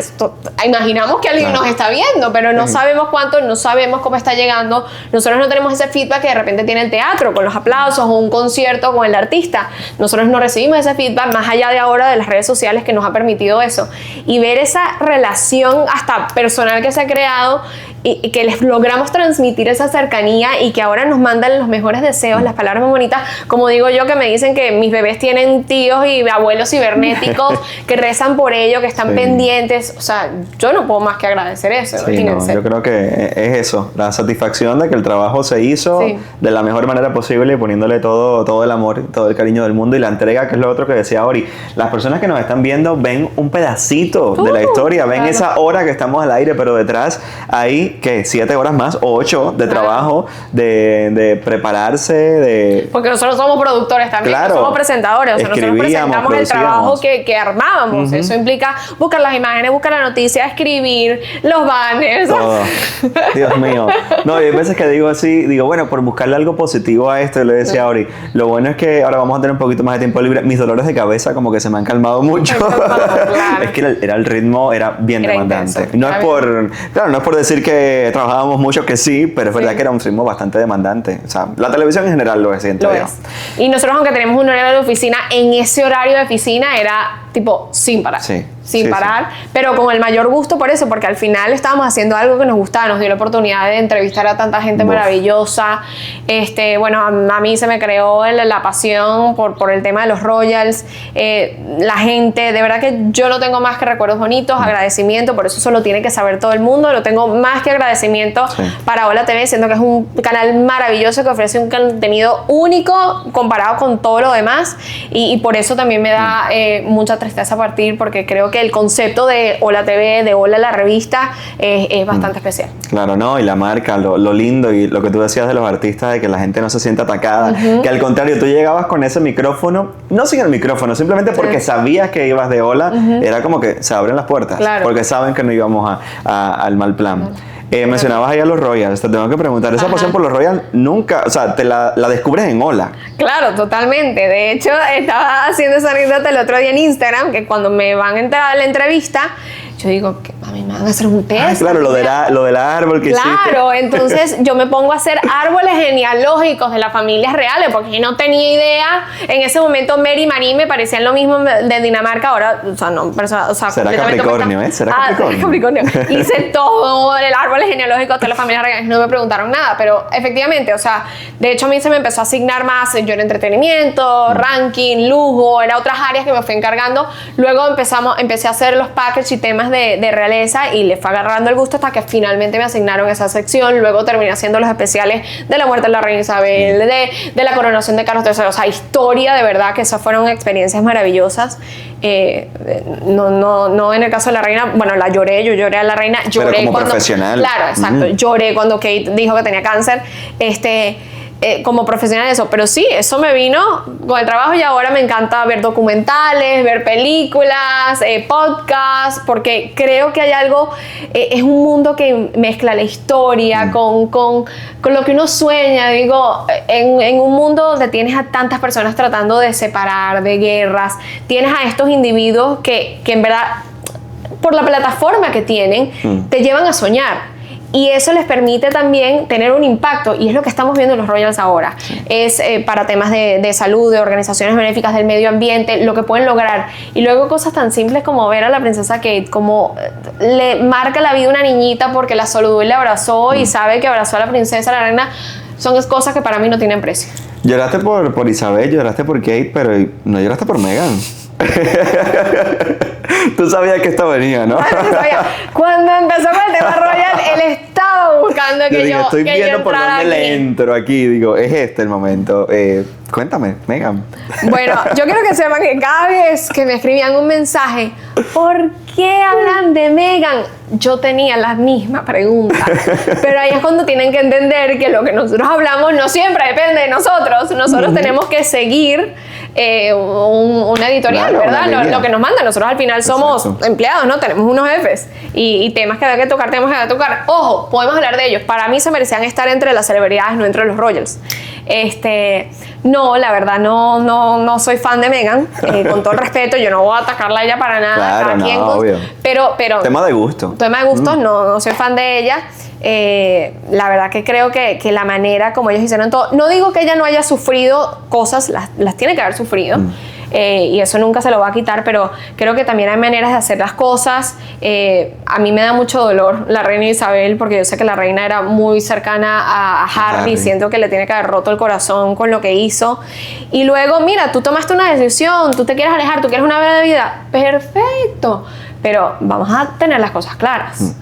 Imaginamos que alguien nos está viendo, pero no sabemos cuánto, no sabemos cómo está llegando. Nosotros no tenemos ese feedback que de repente tiene el teatro con los aplausos, o un concierto con el artista. Nosotros no recibimos ese feedback, más allá de ahora de las redes sociales, que nos ha permitido eso. Y ver esa relación hasta personal que se ha creado, y que les logramos transmitir esa cercanía, y que ahora nos mandan los mejores deseos, las palabras más bonitas. Como digo yo, que me dicen que mis bebés tienen tíos y abuelos cibernéticos que rezan por ello, que están pendientes. O sea, yo no puedo más que agradecer eso. Yo creo que es eso, la satisfacción de que el trabajo se hizo de la mejor manera posible, poniéndole todo el amor, todo el cariño del mundo, y la entrega, que es lo otro que decía Ori. Las personas que nos están viendo ven un pedacito de la historia, ven esa hora que estamos al aire, pero detrás hay hay, ¿qué? 7 horas más o 8 de trabajo, de prepararse, de... Porque nosotros somos productores también, Claro. no somos presentadores, o sea, nosotros Escribíamos, presentamos el trabajo producíamos. que armábamos. Eso implica buscar las imágenes, buscar la noticia, escribir, los banners. Todo. Dios mío. No, y hay veces que digo así, digo, bueno, por buscarle algo positivo a esto, le decía a Ori, lo bueno es que ahora vamos a tener un poquito más de tiempo libre. Mis dolores de cabeza como que se me han calmado mucho. Claro. Es que era el ritmo, era bien Era demandante. intenso. No es Está por, claro, no es por decir que trabajábamos mucho, que sí, pero es verdad que era un ritmo bastante demandante. O sea, la televisión en general lo es, siento Lo yo. es. Y nosotros, aunque tenemos un horario de oficina, en ese horario de oficina era tipo sin parar. Sí. Sin Sí, parar, pero con el mayor gusto por eso, porque al final estábamos haciendo algo que nos gustaba, nos dio la oportunidad de entrevistar a tanta gente Uf. maravillosa. Bueno, a mí se me creó la pasión por el tema de los Royals. La gente, de verdad que yo no tengo más que recuerdos bonitos, agradecimiento, por eso eso lo tiene que saber todo el mundo. Lo tengo más que agradecimiento Sí. para Hola TV, siendo que es un canal maravilloso que ofrece un contenido único comparado con todo lo demás, y por eso también me da mucha tristeza partir, porque creo que el concepto de Hola TV, de Hola la revista, es bastante especial. Claro, no, y la marca, lo lindo y lo que tú decías de los artistas, de que la gente no se siente atacada, que al contrario, tú llegabas con ese micrófono, no sin el micrófono, simplemente porque sabías que ibas de Hola, era como que se abren las puertas, Claro. porque saben que no íbamos al mal plan. Mencionabas ahí a los Royals, te tengo que preguntar, esa pasión por los Royals nunca, o sea, te la descubres en Hola. Claro, totalmente. De hecho, estaba haciendo esa anécdota el otro día en Instagram, que cuando me van a entrar a la entrevista, yo digo, que a mí me van a hacer un test. Ah, claro, lo del árbol que hiciste. Claro, entonces yo me pongo a hacer árboles genealógicos de las familias reales, porque yo no tenía idea. En ese momento Mary y Marie me parecían lo mismo de Dinamarca. Ahora, o sea, no, pero, o sea, Será completamente Capricornio, opuesta. ¿eh? Será Capricornio. Hice todo el árbol genealógico de las familias reales, no me preguntaron nada, pero efectivamente, o sea, de hecho a mí se me empezó a asignar más, yo era entretenimiento, ranking, lujo, era otras áreas que me fui encargando. Luego empecé a hacer los packages y temas de realeza, y le fue agarrando el gusto hasta que finalmente me asignaron esa sección. Luego terminé haciendo los especiales de la muerte de la reina Isabel, de la coronación de Carlos III, o sea, historia, de verdad que esas fueron experiencias maravillosas. No en el caso de la reina, bueno, yo lloré a la reina, lloré Pero como cuando, profesional. claro, exacto, lloré cuando Kate dijo que tenía cáncer, como profesional eso, pero sí, eso me vino con el trabajo, y ahora me encanta ver documentales, ver películas, podcasts, porque creo que hay algo, es un mundo que mezcla la historia con lo que uno sueña. Digo, en un mundo donde tienes a tantas personas tratando de separar, de guerras, tienes a estos individuos que en verdad, por la plataforma que tienen, te llevan a soñar. Y eso les permite también tener un impacto, y es lo que estamos viendo en los Royals ahora. Es para temas de salud, de organizaciones benéficas del medio ambiente, lo que pueden lograr. Y luego cosas tan simples como ver a la princesa Kate, como le marca la vida a una niñita porque la saludó y la abrazó, y sabe que abrazó a la princesa, a la reina. Son cosas que para mí no tienen precio. Lloraste por Isabel, lloraste por Kate, pero no lloraste por Meghan. Tú sabías que esto venía, ¿no? Cuando empezó con el tema Royal, él estaba buscando que yo estoy que yo viendo por entrara dónde aquí. le entro aquí. Digo, es este el momento. Cuéntame, Meghan. Bueno, yo quiero que sepan que cada vez que me escribían un mensaje, ¿por qué hablan de Meghan? Yo tenía la misma pregunta. Pero ahí es cuando tienen que entender que lo que nosotros hablamos no siempre depende de nosotros. Nosotros tenemos que seguir una editorial, Claro, ¿verdad? una línea. Lo que nos manda. Nosotros al final somos Exacto. empleados, ¿no? Tenemos unos jefes y temas que hay que tocar, tenemos que tocar. Ojo, podemos hablar de ellos. Para mí se merecían estar entre las celebridades, no entre los Royals. No, la verdad, no soy fan de Meghan. Con todo el respeto, yo no voy a atacarla a ella para nada. Claro, cada no, quien obvio. Pero Tema de gusto. tema de gustos, no soy fan de ella. La verdad que creo que la manera como ellos hicieron todo, no digo que ella no haya sufrido cosas, las tiene que haber sufrido, y eso nunca se lo va a quitar, pero creo que también hay maneras de hacer las cosas. A mí me da mucho dolor la reina Isabel, porque yo sé que la reina era muy cercana a Harry, siento que le tiene que haber roto el corazón con lo que hizo. Y luego, mira, tú tomaste una decisión, tú te quieres alejar, tú quieres una vida de vida, perfecto, pero vamos a tener las cosas claras.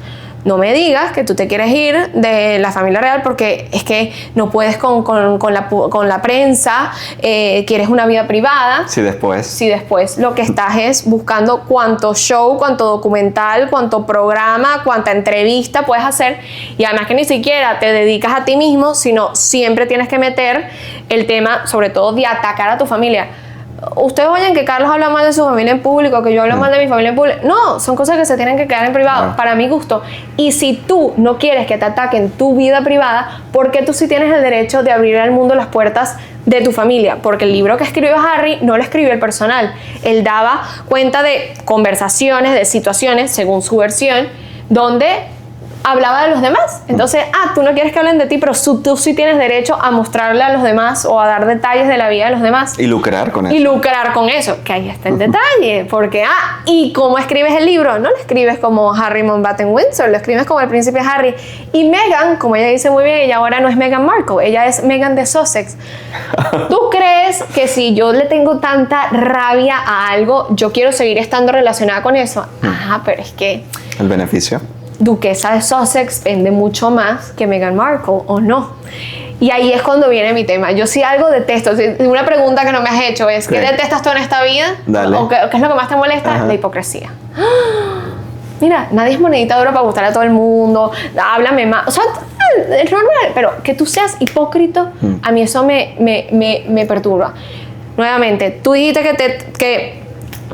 no me digas que tú te quieres ir de la familia real porque es que no puedes con la prensa, quieres una vida privada. Sí, después. Si después lo que estás es buscando cuánto show, cuánto documental, cuánto programa, cuánta entrevista puedes hacer, y además que ni siquiera te dedicas a ti mismo, sino siempre tienes que meter el tema, sobre todo de atacar a tu familia. Ustedes oyen que Carlos habla mal de su familia en público, que yo hablo mal de mi familia en público. No, son cosas que se tienen que quedar en privado, para mi gusto. Y si tú no quieres que te ataquen tu vida privada, ¿por qué tú sí tienes el derecho de abrir al mundo las puertas de tu familia? Porque el libro que escribió Harry no lo escribió el personal. Él daba cuenta de conversaciones, de situaciones, según su versión, donde hablaba de los demás. Entonces, tú no quieres que hablen de ti, pero tú sí tienes derecho a mostrarle a los demás o a dar detalles de la vida de los demás. Y lucrar con eso. Y lucrar con eso, que ahí está el detalle. Porque, ¿y cómo escribes el libro? No lo escribes como Harry Mountbatten Windsor, lo escribes como el príncipe Harry. Y Meghan, como ella dice muy bien, ella ahora no es Meghan Markle, ella es Meghan de Sussex. ¿Tú crees que si yo le tengo tanta rabia a algo, yo quiero seguir estando relacionada con eso? Pero es que el beneficio. Duquesa de Sussex vende mucho más que Meghan Markle, ¿o no? Y ahí es cuando viene mi tema. Yo sí algo detesto. Una pregunta que no me has hecho es, ¿qué detestas tú en esta vida? Dale. ¿O qué es lo que más te molesta? Ajá. La hipocresía. Mira, nadie es monedita de oro para gustar a todo el mundo. Háblame más. O sea, es normal. Pero que tú seas hipócrita, a mí eso me perturba. Nuevamente, tú dijiste que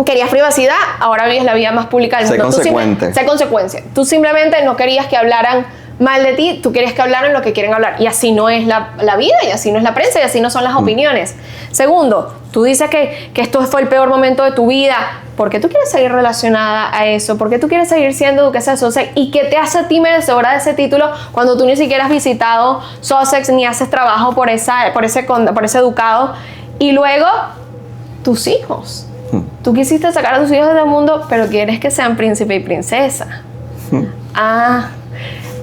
querías privacidad, ahora vives la vida más pública del mundo. Sé consecuente. Sé consecuencia. Tú simplemente no querías que hablaran mal de ti, tú quieres que hablaran lo que quieren hablar. Y así no es la vida, y así no es la prensa, y así no son las opiniones. Segundo, tú dices que esto fue el peor momento de tu vida. ¿Por qué tú quieres seguir relacionada a eso? ¿Por qué tú quieres seguir siendo duquesa de Sussex? ¿Y qué te hace a ti merecedora de ese título cuando tú ni siquiera has visitado Sussex ni haces trabajo por ese ducado? Y luego, tus hijos. Tú quisiste sacar a tus hijos del mundo, pero quieres que sean príncipe y princesa.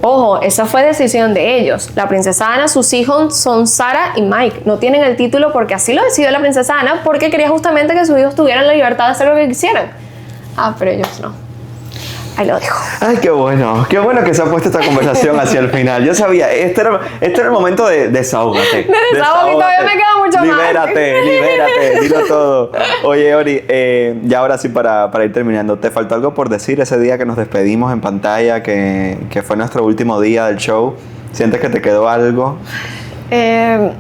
Ojo, esa fue decisión de ellos. La princesa Ana, sus hijos son Sarah y Mike. No tienen el título porque así lo decidió la princesa Ana, porque quería justamente que sus hijos tuvieran la libertad de hacer lo que quisieran. Pero ellos no. Ahí lo dejo. Ay, qué bueno que se ha puesto esta conversación hacia el final. Yo sabía, este era el momento de desahógate. De desahogo, y todavía me queda mucho libérate, dilo todo. Oye, Ori, ya ahora sí para ir terminando, ¿te faltó algo por decir ese día que nos despedimos en pantalla, que fue nuestro último día del show? ¿Sientes que te quedó algo? Creo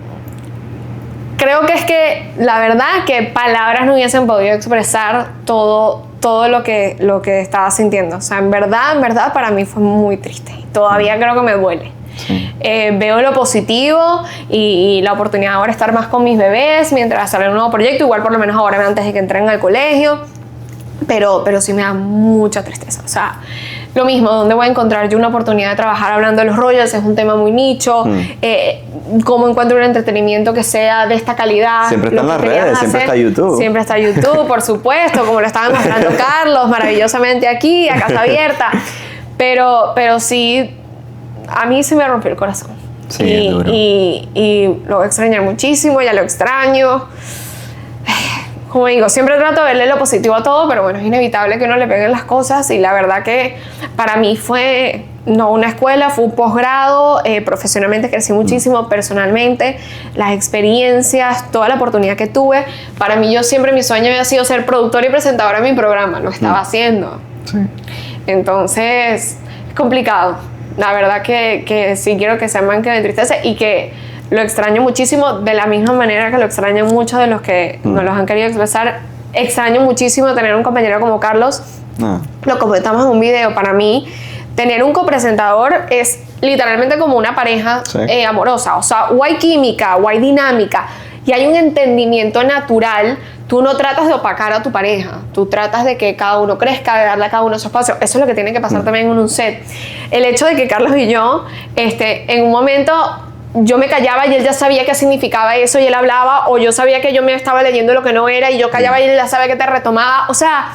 que es que la verdad que palabras no hubiesen podido expresar todo lo que estaba sintiendo. O sea, en verdad para mí fue muy triste. Todavía creo que me duele. Sí. Veo lo positivo y la oportunidad ahora de estar más con mis bebés mientras sale un nuevo proyecto, igual por lo menos ahora antes de que entren al colegio, pero sí me da mucha tristeza. O sea, lo mismo, ¿dónde voy a encontrar yo una oportunidad de trabajar hablando de los Royals? Es un tema muy nicho. ¿Cómo encuentro un entretenimiento que sea de esta calidad? Siempre está en las redes, siempre está YouTube. Siempre está YouTube, por supuesto, como lo estaba mostrando Carlos, maravillosamente aquí, a casa abierta. Pero sí, a mí se me rompió el corazón. Sí, y lo voy a extrañar muchísimo, ya lo extraño. Como digo, siempre trato de verle lo positivo a todo, pero bueno, es inevitable que uno le peguen las cosas, y la verdad que para mí fue no una escuela, fue un posgrado. Profesionalmente crecí muchísimo, personalmente, las experiencias, toda la oportunidad que tuve. Para mí, mi sueño había sido ser productora y presentadora de mi programa, lo estaba haciendo. Sí. Entonces, es complicado. La verdad que sí quiero que sepan que me entristece y que lo extraño muchísimo, de la misma manera que lo extrañan muchos de los que nos los han querido expresar. Extraño muchísimo tener un compañero como Carlos. Lo comentamos en un video. Para mí, tener un copresentador es literalmente como una pareja amorosa. O sea, o hay química, o hay dinámica, y hay un entendimiento natural. Tú no tratas de opacar a tu pareja, tú tratas de que cada uno crezca, de darle a cada uno su espacio. Eso es lo que tiene que pasar también en un set. El hecho de que Carlos y yo, en un momento, yo me callaba y él ya sabía qué significaba eso y él hablaba, o yo sabía que yo me estaba leyendo lo que no era y yo callaba y él ya sabía que te retomaba. O sea,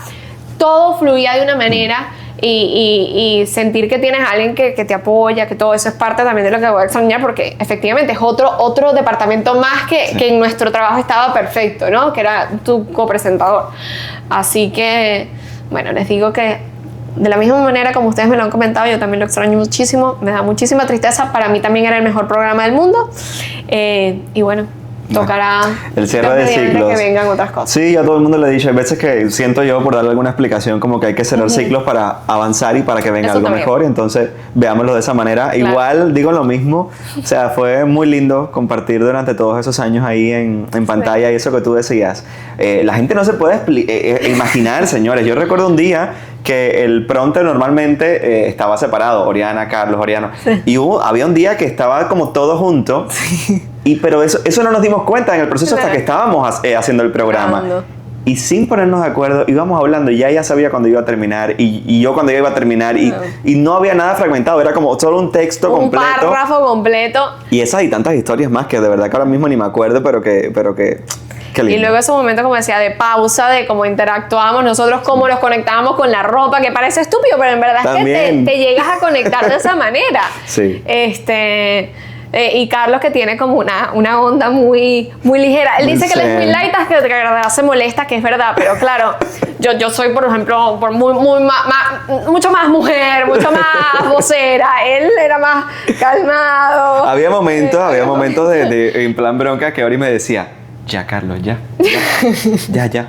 todo fluía de una manera, y sentir que tienes a alguien que te apoya, que todo eso es parte también de lo que voy a extrañar, porque efectivamente es otro departamento más que en nuestro trabajo estaba perfecto, ¿no? Que era tu copresentador. Así que, bueno, les digo que de la misma manera como ustedes me lo han comentado, yo también lo extraño muchísimo, me da muchísima tristeza. Para mí también era el mejor programa del mundo. Y bueno, tocará el cierre de Dios mediante ciclos. que vengan otras cosas. Sí, a todo el mundo le he dicho. Hay veces que siento yo, por darle alguna explicación, como que hay que cerrar ciclos para avanzar y para que venga Eso algo también. mejor. Y entonces, veámoslo de esa manera. Claro. Igual, digo lo mismo. O sea, fue muy lindo compartir durante todos esos años ahí en pantalla y eso que tú decías. La gente no se puede imaginar, señores. Yo recuerdo un día que el prompter normalmente estaba separado, Oriana, Carlos, Oriano. Y había un día que estaba como todo junto. Pero eso no nos dimos cuenta en el proceso hasta Claro. que estábamos haciendo el programa. Grabando. Y sin ponernos de acuerdo, íbamos hablando y ya ella sabía cuándo iba a terminar y yo cuando iba a terminar y no había nada fragmentado, era como solo un texto Un completo. párrafo completo. Y esas y tantas historias más que de verdad que ahora mismo ni me acuerdo, pero que qué lindo. Y luego ese momento, como decía, de pausa, de cómo interactuábamos nosotros, cómo nos conectábamos con la ropa, que parece estúpido, pero en verdad es También. que te llegas a conectar de esa manera. Sí. Y Carlos, que tiene como una onda muy, muy ligera. Él dice que él es muy light, que de verdad se molesta, que es verdad, pero claro, yo soy, por ejemplo, mucho más mujer, mucho más vocera. Él era más calmado. Había momentos de en plan bronca que Ori me decía, ya Carlos, ya, déjalo.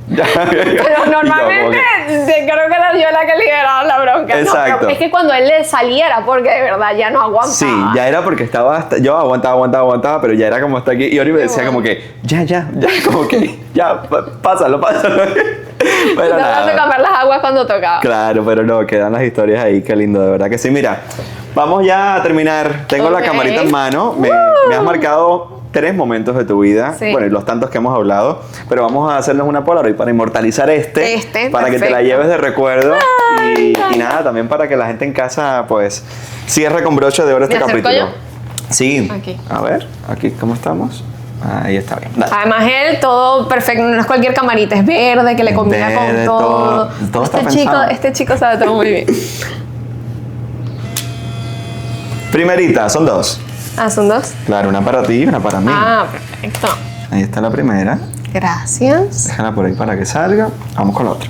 Ya. Pero Y yo como normalmente creo que era yo la que lideraba la bronca. Exacto. No, es que cuando él le saliera, porque de verdad ya no aguantaba. Sí, ya era porque yo aguantaba, pero ya era como hasta aquí. Y Ori me decía como que, ya, como que, ya, pásalo. Pero Trataba de nada. cambiar las aguas cuando tocaba. Claro, pero no, quedan las historias ahí, qué lindo, de verdad que sí. Mira, vamos ya a terminar. Tengo la Ok. camarita en mano. Me has marcado 3 momentos de tu vida. Sí. Bueno, y los tantos que hemos hablado. Pero vamos a hacernos una Polaroid para inmortalizar para que te la perfecto. lleves de recuerdo. Y nada, también para que la gente en casa, pues, cierre con broche de oro este ¿Me acerco capítulo. yo? Sí. Aquí. A ver, aquí, ¿cómo estamos? Ahí está bien. Dale. Además él todo perfecto, no es cualquier camarita, es verde, que le combina Verde, con todo. todo está este chico, pensado. este chico sabe todo muy bien. Primerita, son 2. Ah, son 2. Claro, una para ti y una para mí. Ah, perfecto. Ahí está la primera. Gracias. Déjala por ahí para que salga. Vamos con la otra.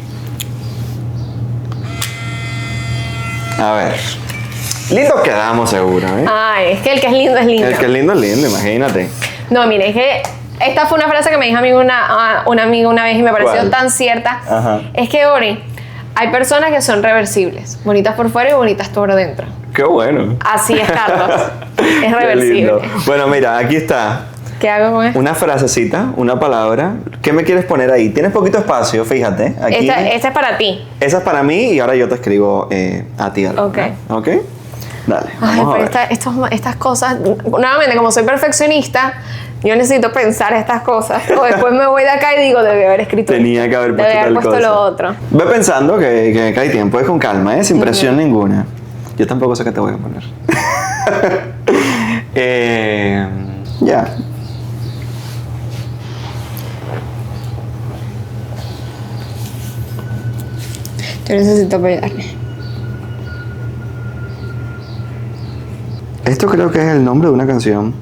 A ver. Lindo quedamos seguro, ¿eh? Ay, es que el que es lindo es lindo. El que es lindo, imagínate. No, mire, es que esta fue una frase que me dijo a mí una amiga una vez y me pareció ¿Cuál? tan cierta. Ajá. Es que, Ori, hay personas que son reversibles, bonitas por fuera y bonitas por dentro. Qué bueno. Así es, Carlos. Es Qué reversible. lindo. Bueno, mira, aquí está. ¿Qué hago con esto? Una frasecita, una palabra. ¿Qué me quieres poner ahí? Tienes poquito espacio, fíjate. Aquí. Esta es para ti. Esa es para mí y ahora yo te escribo a ti. algo, Ok. ¿no? ¿Ok? Dale, Ay, vamos a pero ver. estas cosas, nuevamente, como soy perfeccionista, yo necesito pensar estas cosas. O después me voy de acá y digo, debe haber escrito Tenía esto, que haber debe puesto haber tal puesto cosa. lo otro. Ve pensando que hay tiempo, es con calma, sin presión ninguna. Yo tampoco sé qué te voy a poner. Ya. Yo necesito apoyarme. Esto creo que es el nombre de una canción.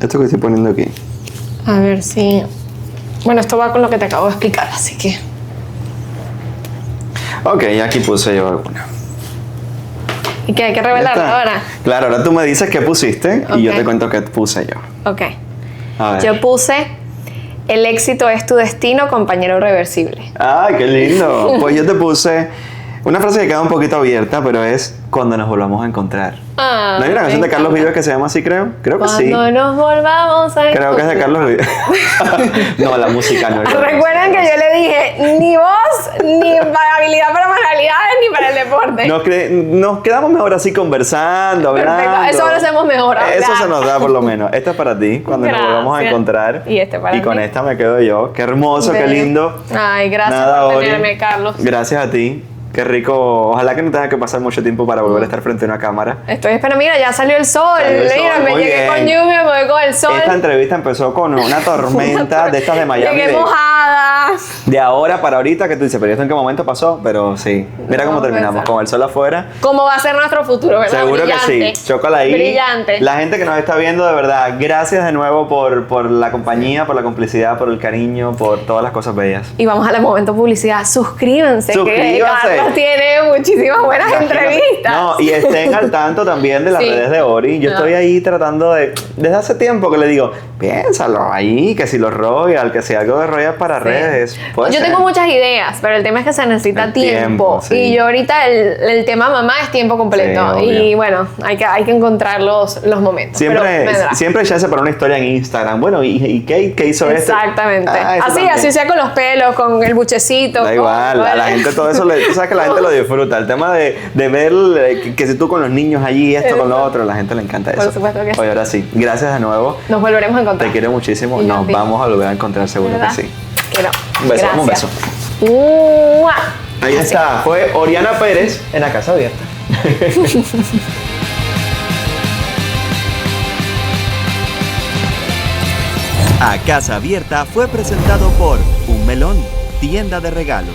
Esto que estoy poniendo aquí. A ver si... Bueno, esto va con lo que te acabo de explicar, así que... Ok, aquí puse yo alguna. ¿Y que hay que Ya revelarlo está. ahora? Claro, ahora tú me dices qué pusiste y yo Ok. te cuento qué puse yo. Ok. A ver. Yo puse... El éxito es tu destino, compañero reversible. ¡Ay, qué lindo! Pues yo te puse una frase que queda un poquito abierta, pero es cuando nos volvamos a encontrar. Ah, ¿No hay una canción me de Carlos encanta. Vives que se llama así, creo? Creo que sí. Cuando nos volvamos a Creo que es de Carlos Vives. No, la música no. Recuerden que yo le dije ni voz, ni para habilidad para manualidades, ni para el deporte. Nos quedamos mejor así conversando, Perfecto, hablando. eso lo hacemos mejor, Eso hablar. se nos da por lo menos. Esta es para ti, cuando nos volvamos a Gracias. encontrar. Y este para Y con mí. esta me quedo yo. Qué hermoso, qué Ve. lindo. Ay, gracias Nada, por Ori. tenerme, Carlos. Gracias a ti. Qué rico. Ojalá que no tenga que pasar mucho tiempo para volver a estar frente a una cámara. Estoy esperando, mira, ya salió el sol. Salió el sol, Mira, me muy llegué bien. con lluvia, me voy con el sol. Esta entrevista empezó con una tormenta de estas de Miami. Llegué mojada. De ahora para ahorita, que tú dices, pero ¿esto en qué momento pasó? Pero sí. Mira No, cómo terminamos, pensar. con el sol afuera. ¿Cómo va a ser nuestro futuro, verdad? Seguro que Brillante. sí. Chócala ahí. Brillante. La gente que nos está viendo, de verdad, gracias de nuevo por la compañía, por la complicidad, por el cariño, por todas las cosas bellas. Y vamos al momento publicidad. Suscríbanse. Suscríbanse. Que podcast tiene muchísimas buenas entrevistas. No, y estén al tanto también de las Sí. redes de Ori. Yo estoy ahí tratando de, desde hace tiempo que le digo, piénsalo ahí, que si los Royal, que si algo de Royal para Sí. redes. puede Yo ser. tengo muchas ideas, pero el tema es que se necesita El tiempo. tiempo, sí. Y yo ahorita el tema mamá es tiempo completo. Sí, y obvio. bueno, hay que encontrar los momentos. pero Siempre, vendrá. siempre hay chance para una historia en Instagram. Bueno, ¿y qué hizo esto? Exactamente. Eso también. así sea con los pelos, con el buchecito. Da igual, a la gente todo eso, tú sabes que la gente lo disfruta. El tema de ver que si tú con los niños allí, esto con lo otro, a la gente le encanta eso. Por supuesto que sí. Oye, ahora sí, gracias de nuevo. Nos volveremos a encontrar. Te quiero muchísimo. Y yo a Nos ti. vamos a volver a encontrar, seguro ¿Verdad? que sí. Quiero. Un beso, un beso. ¡Mua! Ahí está, fue Oriana Pérez en la Casa Abierta. A Casa Abierta fue presentado por Un Melón, tienda de regalos.